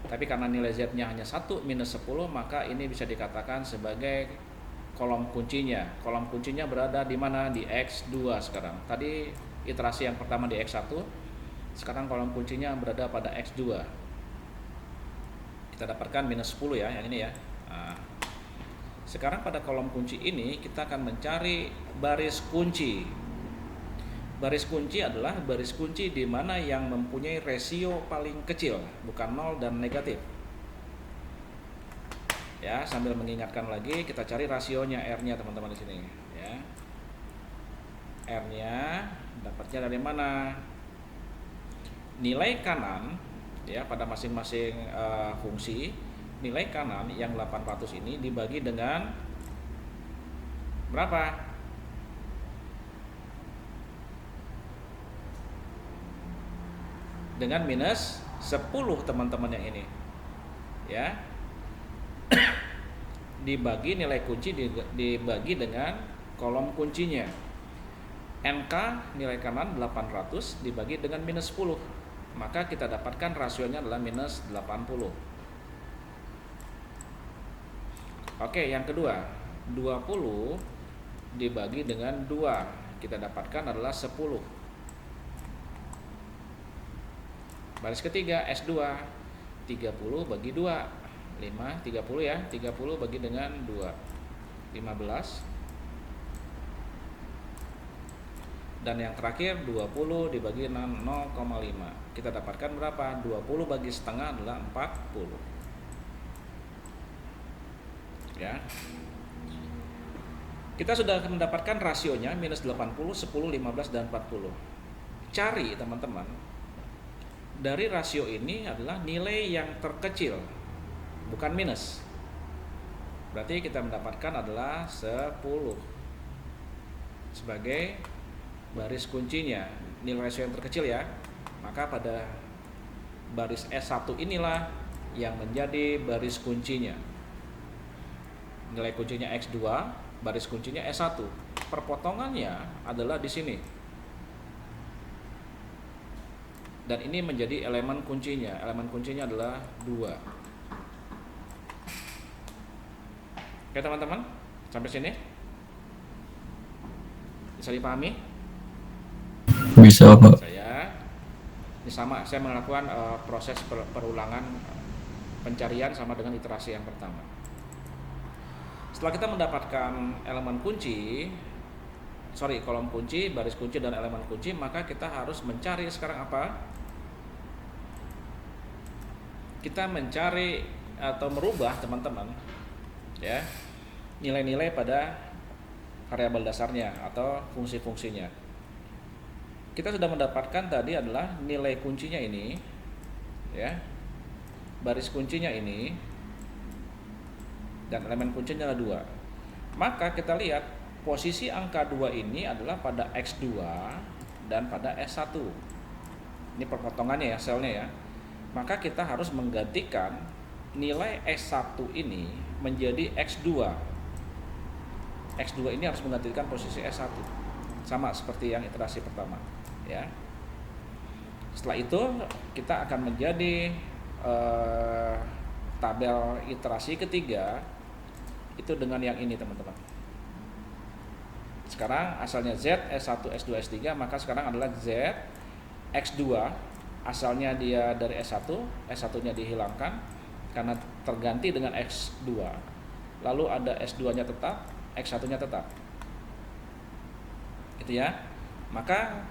Tapi karena nilai Z-nya hanya 1 minus 10, maka ini bisa dikatakan sebagai kolom kuncinya. Kolom kuncinya berada di mana? Di X2 sekarang. Tadi iterasi yang pertama di X1, sekarang kolom kuncinya berada pada X2. Kita dapatkan minus 10 ya, yang ini ya. Nah, sekarang pada kolom kunci ini kita akan mencari baris kunci. Baris kunci adalah baris kunci di mana yang mempunyai rasio paling kecil, bukan 0 dan negatif. Ya, sambil mengingatkan lagi, kita cari rasionya R-nya teman-teman di sini. Ya. R-nya dapatnya dari mana? Nilai kanan ya pada masing-masing fungsi, nilai kanan yang 800 ini dibagi dengan berapa? Dengan minus 10 teman-teman yang ini ya. Dibagi nilai kunci dibagi dengan kolom kuncinya. NK nilai kanan 800 dibagi dengan minus 10, maka kita dapatkan rasionya adalah minus 80. Oke, yang kedua 20 dibagi dengan 2, kita dapatkan adalah 10. Baris ketiga S2 30 bagi 2 5, 30 ya, 30 bagi dengan 2 15. Dan yang terakhir 20 dibagi dengan 0,5, kita dapatkan berapa? 20 bagi setengah adalah 40 ya. Kita sudah mendapatkan rasionya minus 80, 10, 15, dan 40. Cari teman-teman, dari rasio ini adalah nilai yang terkecil, bukan minus. Berarti kita mendapatkan adalah 10 sebagai baris kuncinya, nilai rasio yang terkecil ya. Maka pada baris S1 inilah yang menjadi baris kuncinya. Nilai kuncinya X2, baris kuncinya S1. Perpotongannya adalah di sini. Dan ini menjadi elemen kuncinya. Elemen kuncinya adalah 2. Oke teman-teman, sampai sini bisa dipahami? Bisa Pak. Ini sama, saya melakukan proses perulangan pencarian sama dengan iterasi yang pertama. Setelah kita mendapatkan elemen kunci, kolom kunci, baris kunci, dan elemen kunci, maka kita harus mencari sekarang apa? Kita mencari atau merubah teman-teman ya, nilai-nilai pada variabel dasarnya atau fungsi-fungsinya. Kita sudah mendapatkan tadi adalah nilai kuncinya ini ya, baris kuncinya ini, dan elemen kuncinya adalah 2. Maka kita lihat posisi angka 2 ini adalah pada X2 dan pada S1. Ini perpotongannya ya, selnya ya. Maka kita harus menggantikan nilai S1 ini menjadi X2. X2 ini harus menggantikan posisi S1. Sama seperti yang iterasi pertama ya. Setelah itu kita akan menjadi tabel iterasi ketiga itu dengan yang ini teman-teman. Sekarang asalnya Z, S1, S2, S3, maka sekarang adalah Z, X2 asalnya dia dari S1, S1-nya dihilangkan karena terganti dengan X2. Lalu ada S2-nya tetap, X1-nya tetap. Gitu ya. Maka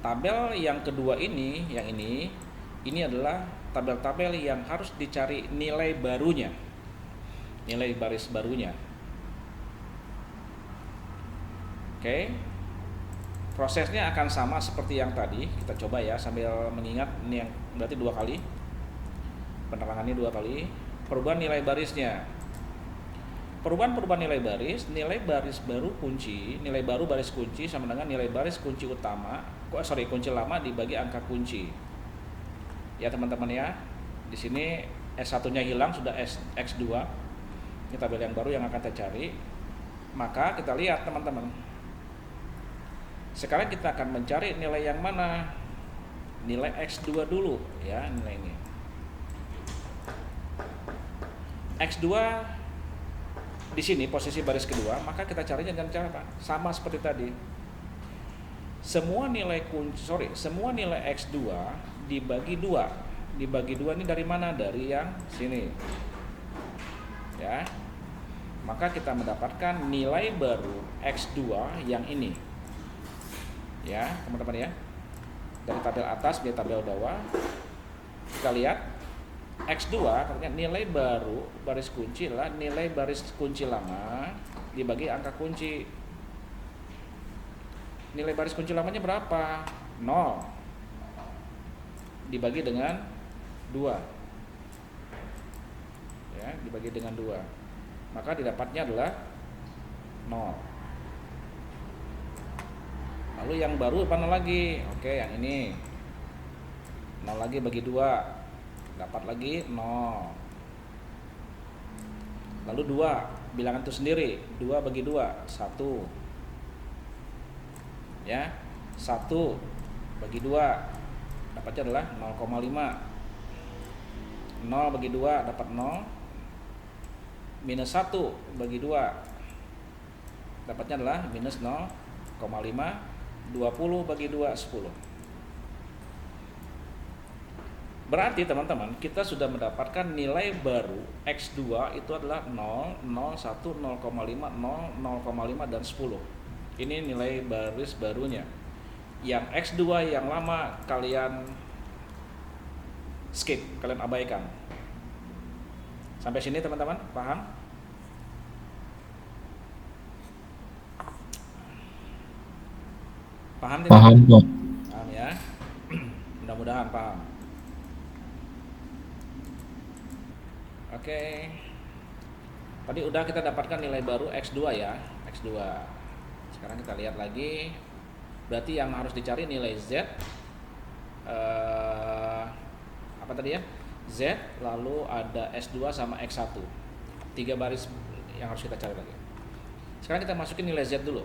tabel yang kedua ini, yang ini adalah tabel-tabel yang harus dicari nilai barunya. Nilai baris barunya. Oke. Prosesnya akan sama seperti yang tadi. Kita coba ya sambil mengingat, ini yang berarti 2 kali. Penerangannya 2 kali. Perubahan nilai barisnya. Perubahan nilai baris, nilai baris baru kunci, nilai baru baris kunci sama dengan nilai baris kunci utama, kunci lama dibagi angka kunci. Ya teman-teman ya. Di sini S1-nya hilang, sudah X2. Ini tabel yang baru yang akan kita cari. Maka kita lihat teman-teman. Sekarang kita akan mencari nilai yang mana? Nilai X2 dulu ya, nilai ini. X2 di sini posisi baris kedua, maka kita carinya dengan cara apa? Sama seperti tadi. Semua nilai X2 dibagi 2. Dibagi 2 ini dari mana? Dari yang sini. Ya. Maka kita mendapatkan nilai baru X2 yang ini. Ya, teman-teman ya. Dari tabel atas ke tabel bawah. Kita lihat X2 artinya nilai baru baris kunci adalah nilai baris kunci lama dibagi angka kunci. nilai baris kunci lamanya berapa? 0 dibagi dengan 2 ya, dibagi dengan 2, maka didapatnya adalah 0. Lalu yang baru mana lagi? Oke, yang ini 0 lagi bagi 2, dapat lagi 0. Lalu 2, bilangan itu sendiri, 2 bagi 2, 1 ya, 1 bagi 2 dapatnya adalah 0,5. 0 bagi 2 dapat 0, minus 1 bagi 2 dapatnya adalah minus 0,5. 20 bagi 2, 10. Berarti teman-teman, kita sudah mendapatkan nilai baru X2 itu adalah 0, 0, 1, 0,5, 0, 0,5, dan 10. Ini nilai baris barunya. Yang X2 yang lama kalian skip, kalian abaikan. Sampai sini teman-teman, paham? Paham tidak? Paham, Pak. Paham ya? Mudah-mudahan paham. Oke. Tadi udah kita dapatkan nilai baru X2 ya, X2. Sekarang kita lihat lagi. Berarti yang harus dicari nilai Z apa tadi ya? Z, lalu ada S2 sama X1. 3 baris yang harus kita cari lagi. Sekarang kita masukin nilai Z dulu.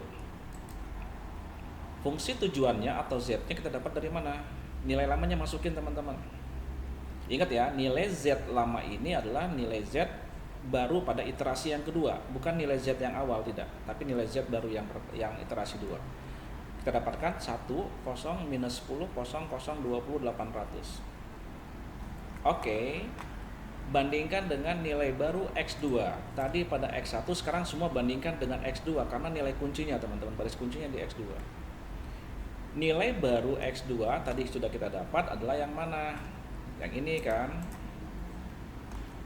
Fungsi tujuannya atau Z-nya kita dapat dari mana? Nilai lamanya masukin teman-teman. Ingat ya, nilai Z lama ini adalah nilai Z baru pada iterasi yang kedua, bukan nilai Z yang awal, tidak, tapi nilai Z baru yang iterasi 2. Kita dapatkan 1, 0, minus 10, 0, 0, 20, 800. Oke, bandingkan dengan nilai baru X2. Tadi pada X1, sekarang semua bandingkan dengan X2 karena nilai kuncinya teman-teman, baris kuncinya di X2. Nilai baru X2 tadi sudah kita dapat adalah yang mana? Yang ini kan?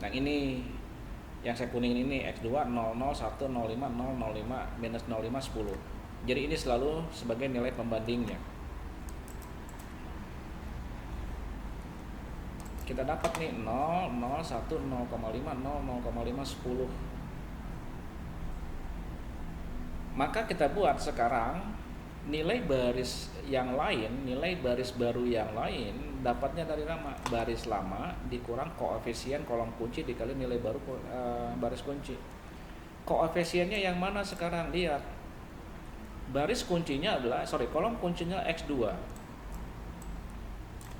Yang ini, yang saya kuningin ini X2 00, 1, 05, 0, 05, minus 05, 10. Jadi ini selalu sebagai nilai pembandingnya. Kita dapat nih 0, 0, 1, 0,5, 0, 0,5, 10. Maka kita buat sekarang nilai baris yang lain, nilai baris baru yang lain dapatnya dari lama. Baris lama dikurang koefisien kolom kunci dikali nilai baru baris kunci. Koefisiennya yang mana sekarang? Lihat. Baris kuncinya adalah, kolom kuncinya X2.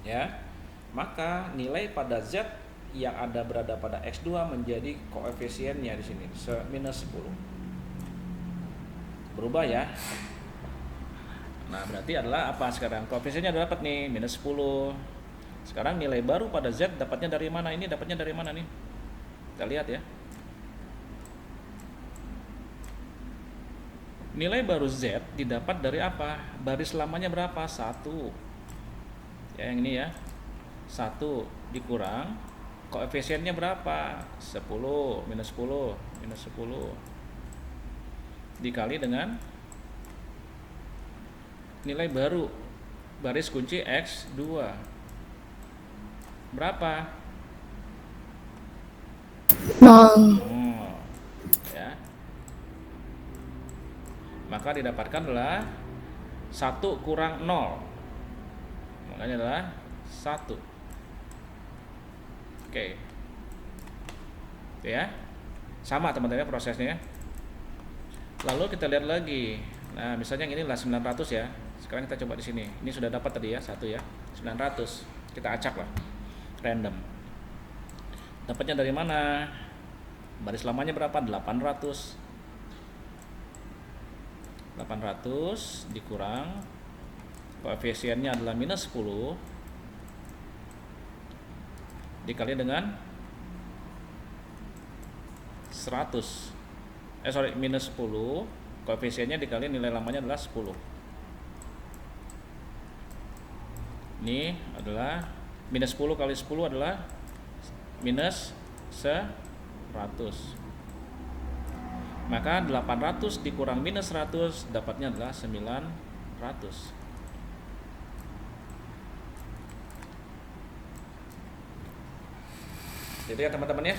Ya. Maka nilai pada Z yang berada pada X2 menjadi koefisiennya di sini minus 10. Berubah ya. Nah, berarti adalah apa sekarang? Koefisiennya udah dapat nih, minus 10. Sekarang nilai baru pada Z dapatnya dari mana? Ini dapatnya dari mana nih? Kita lihat ya. Nilai baru Z didapat dari apa? Baris lamanya berapa? 1. Ya, yang ini ya. 1 dikurang koefisiennya berapa? 10, minus 10, minus 10. Dikali dengan nilai baru baris kunci X2 berapa? 0. Ya. Maka didapatkan adalah 1 kurang 0. Makanya adalah 1. Oke. Oke ya. Sama teman-teman prosesnya. Lalu kita lihat lagi. Nah, misalnya yang ini adalah 900 ya. Sekarang kita coba di sini. Ini sudah dapat tadi ya, 1 ya. 900. Kita acak lah. Random. Dapatnya dari mana? Baris lamanya berapa? 800. 800 dikurang koefisiennya adalah minus 10 dikali dengan 100. Minus 10 koefisiennya dikali nilai lamanya adalah 10. Ini adalah minus 10 kali 10 adalah minus 100. Maka 800 dikurang minus 100 dapatnya adalah 90. 100. Itu ya teman-teman ya.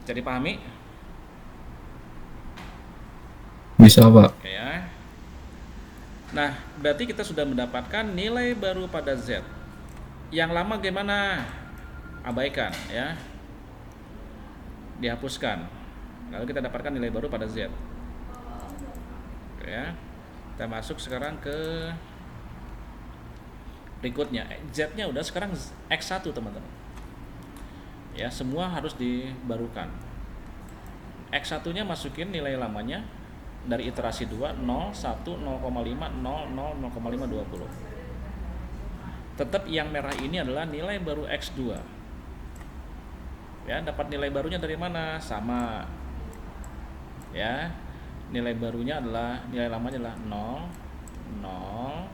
Jadi pahami? Bisa Pak. Oke ya. Nah, berarti kita sudah mendapatkan nilai baru pada Z. Yang lama gimana? Abaikan ya. Dihapuskan. Lalu kita dapatkan nilai baru pada Z. Oke ya. Kita masuk sekarang ke berikutnya. Z-nya udah sekarang X1 teman-teman. Ya, semua harus dibarukan. X1-nya masukin nilai lamanya dari iterasi 2, 0, 1, 0,5, 0, 0, 0,5, 20. Tetap yang merah ini adalah nilai baru X2. Ya, dapat nilai barunya dari mana? Sama. Ya. Nilai barunya adalah nilai lamanya adalah 0, 0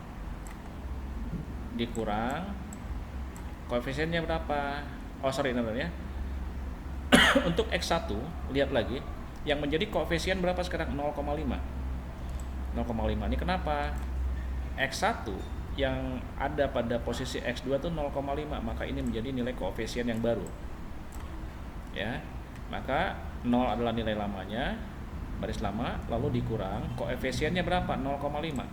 dikurang koefisiennya berapa? Oh, sorry teman-teman ya. Untuk X1, lihat lagi, yang menjadi koefisien berapa sekarang? 0,5. 0,5 ini kenapa? X1 yang ada pada posisi X2 itu 0,5, maka ini menjadi nilai koefisien yang baru. Ya. Maka 0 adalah nilai lamanya, baris lama, lalu dikurang koefisiennya berapa? 0,5.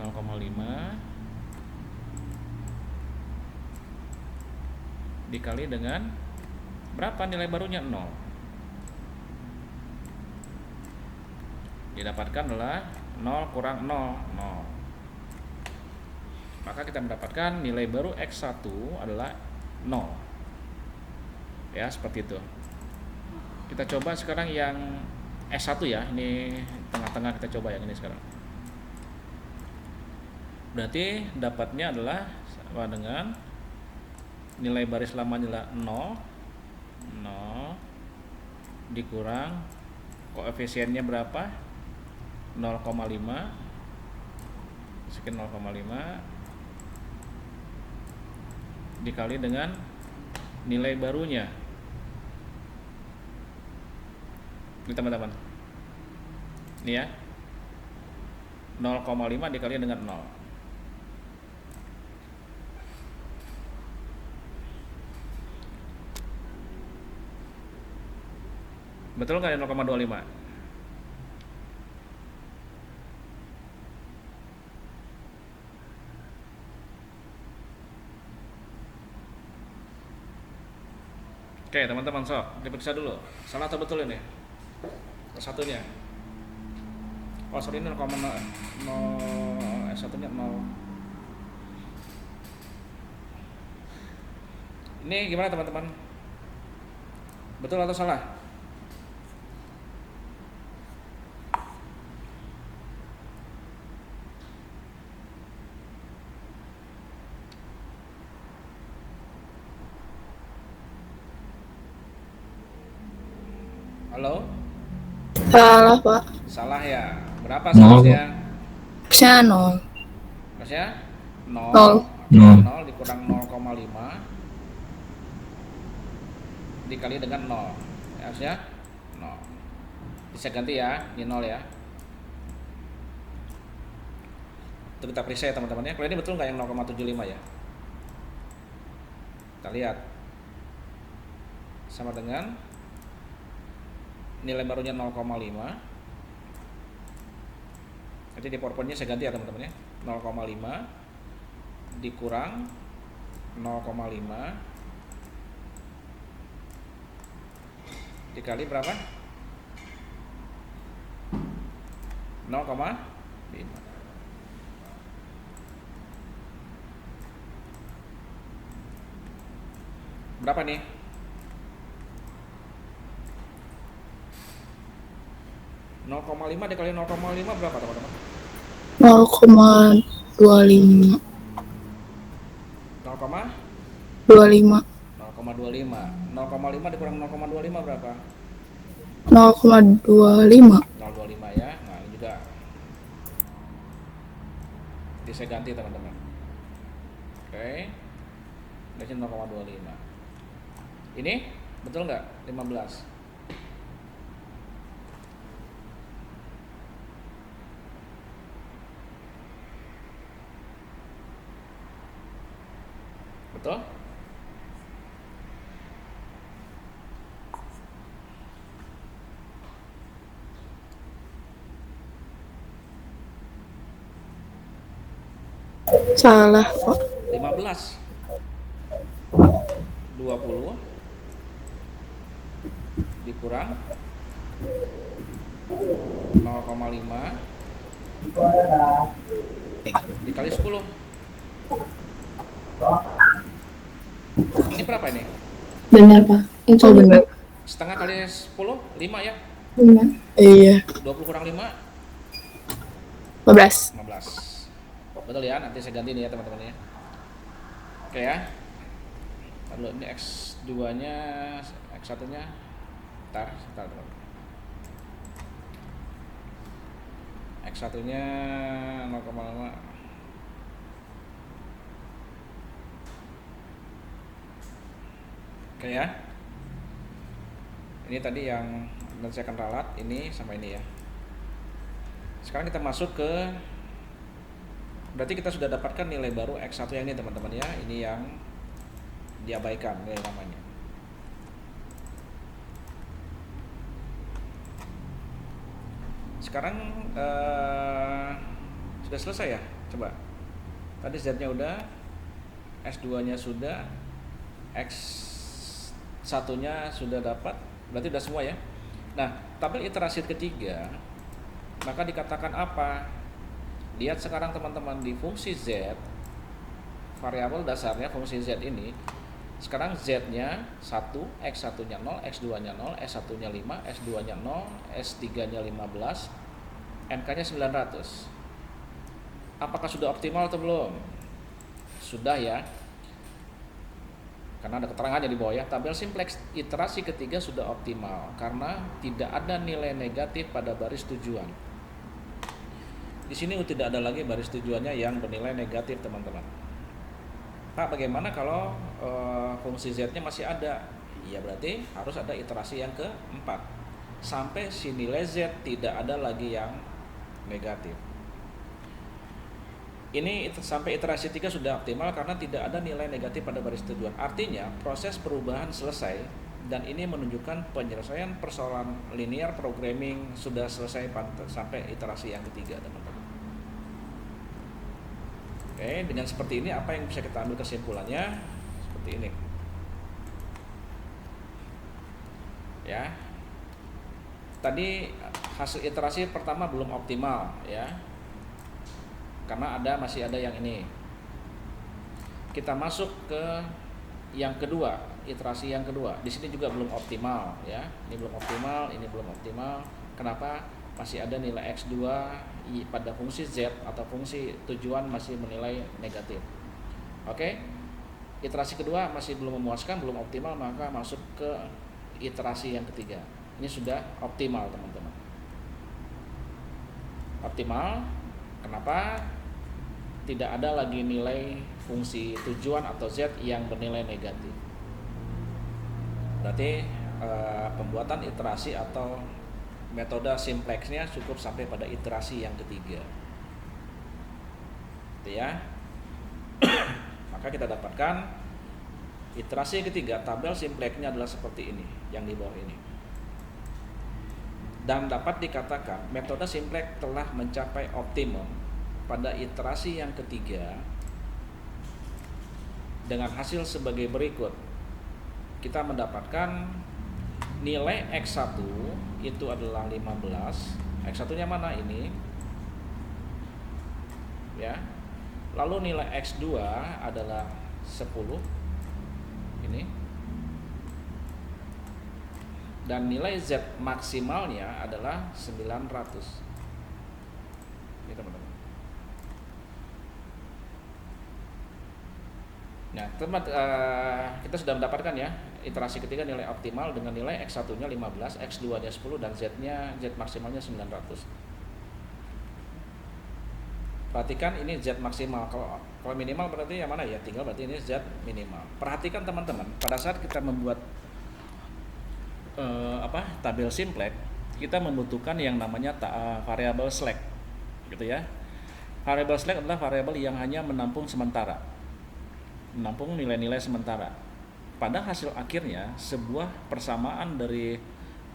0,5 dikali dengan berapa nilai barunya? 0. Didapatkan adalah 0 kurang 0, 0. Maka kita mendapatkan nilai baru X1 adalah 0. Ya, seperti itu. Kita coba sekarang yang S1 ya. Ini tengah-tengah, kita coba yang ini sekarang. Berarti dapatnya adalah sama dengan nilai baris lamanya adalah 0, 0 dikurang koefisiennya berapa? 0,5 sekian 0,5 dikali dengan nilai barunya. Ini teman-teman. Ini ya. 0,5 dikali dengan 0. Betul nggak ya 0,25? Oke teman-teman, sok diperiksa dulu. Salah atau betul ini? Satunya. Oh sorry, ini 0,0, S1 nya 0. Ini gimana teman-teman? Betul atau salah? Halo? Salah, Pak. Salah ya. Berapa Nol. seharusnya? X-nya 0. Harusnya 0. Nol. 0 dikurang 0,5 dikali dengan 0. Harusnya 0. Bisa ganti ya, ini 0 ya. Itu kita periksa ya teman-teman ya. Kalau ini betul nggak yang 0,75 ya? Kita lihat. Sama dengan nilai barunya 0,5. Nanti di PowerPoint-nya saya ganti ya teman-teman ya. 0,5 dikurang 0,5 dikali berapa? 0,5. Berapa nih? 0,5 dikali 0,5 berapa teman-teman? 0,25. 0,25. 25. 0,5 dikurang 0,25 berapa? 0,25. 0,25 ya. Nah, ini juga. Jadi saya ganti teman-teman. Oke. Di sini 0,25. Ini betul nggak? 15. Betul? Salah, Pak. 15 20 dikurang 0,5 dikali 10. Ini berapa ini? Benar, Pak. Itu Oh benar. Setengah kali 10, 5 ya? benar. Iya. 20 kurang 5, 15. 15. Betul ya, nanti saya ganti nih ya teman-teman ya. Oke ya. Lalu ini X2 nya, X1 nya Ntar teman. X1 nya 0,5. Oke ya. Ini tadi yang nanti saya akan ralat, ini sama ini ya. Sekarang kita masuk ke, berarti kita sudah dapatkan nilai baru X1 yang ini teman-teman ya. Ini yang diabaikan nilai namanya. Sekarang sudah selesai ya? Coba. Tadi Z-nya udah, S2-nya sudah, X1-nya sudah dapat, berarti udah semua ya. Nah, tabel iterasi ketiga, maka dikatakan apa? Lihat sekarang teman-teman di fungsi Z, variabel dasarnya fungsi Z ini, sekarang Z-nya 1, X1-nya 0, X2-nya 0, S1-nya 5, S2-nya 0, S3-nya 15, NK-nya 900. Apakah sudah optimal atau belum? Sudah ya. Karena ada keterangannya di bawah ya. Tabel simplex iterasi ketiga sudah optimal karena tidak ada nilai negatif pada baris tujuan. Di sini tidak ada lagi baris tujuannya yang bernilai negatif, teman-teman. Pak, bagaimana kalau fungsi Z-nya masih ada? Ya berarti harus ada iterasi yang keempat sampai si nilai Z tidak ada lagi yang negatif. Ini sampai iterasi 3 sudah optimal karena tidak ada nilai negatif pada baris tujuan. Artinya proses perubahan selesai dan ini menunjukkan penyelesaian persoalan linear programming sudah selesai sampai iterasi yang ketiga, teman-teman. Oke, dengan seperti ini apa yang bisa kita ambil kesimpulannya? Seperti ini. Ya. Tadi hasil iterasi pertama belum optimal ya. Karena masih ada yang ini. Kita masuk ke yang kedua, iterasi yang kedua. Di sini juga belum optimal ya. Ini belum optimal, ini belum optimal. Kenapa? Masih ada nilai X2 pada fungsi Z atau fungsi tujuan masih menilai negatif. Oke. Iterasi kedua masih belum memuaskan, belum optimal, maka masuk ke iterasi yang ketiga. Ini sudah optimal, teman-teman. Optimal. Kenapa? Tidak ada lagi nilai fungsi tujuan atau Z yang bernilai negatif. Berarti pembuatan iterasi atau metode simplexnya cukup sampai pada iterasi yang ketiga. Gitu ya. Maka kita dapatkan iterasi ketiga, tabel simplexnya adalah seperti ini, yang di bawah ini. Dan dapat dikatakan metode simplex telah mencapai optimum pada iterasi yang ketiga dengan hasil sebagai berikut. Kita mendapatkan nilai X1 itu adalah 15. X1-nya mana ini? Ya. Lalu nilai X2 adalah 10. Ini. Dan nilai Z maksimalnya adalah 900. Ini teman-teman. Nah, kita sudah mendapatkan ya iterasi ketiga nilai optimal dengan nilai X1-nya 15, X2-nya 10 dan Z maksimalnya 900. Perhatikan ini Z maksimal. Kalau minimal berarti yang mana ya? Tinggal berarti ini Z minimal. Perhatikan teman-teman, pada saat kita membuat tabel simplex, kita membutuhkan yang namanya variabel slack, gitu ya. Variabel slack adalah variabel yang hanya menampung sementara. menampung nilai-nilai sementara. Pada hasil akhirnya, sebuah persamaan dari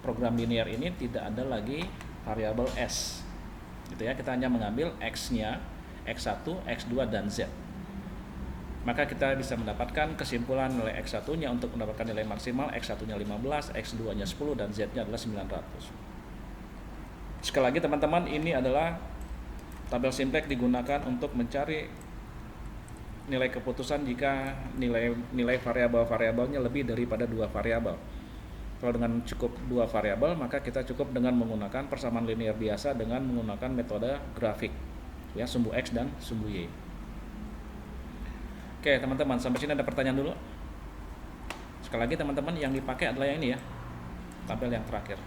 program linear ini tidak ada lagi variabel S. Gitu ya, kita hanya mengambil X-nya, X1, X2, dan Z. Maka kita bisa mendapatkan kesimpulan nilai X1-nya untuk mendapatkan nilai maksimal, X1-nya 15, X2-nya 10, dan Z-nya adalah 900. Sekali lagi teman-teman, ini adalah tabel simplex digunakan untuk mencari nilai keputusan jika nilai variabel-variabelnya lebih daripada 2 variabel. Kalau dengan cukup 2 variabel, maka kita cukup dengan menggunakan persamaan linear biasa dengan menggunakan metode grafik, ya, sumbu X dan sumbu Y. Oke teman-teman, sampai sini ada pertanyaan dulu. Sekali lagi teman-teman, yang dipakai adalah yang ini ya, tabel yang terakhir.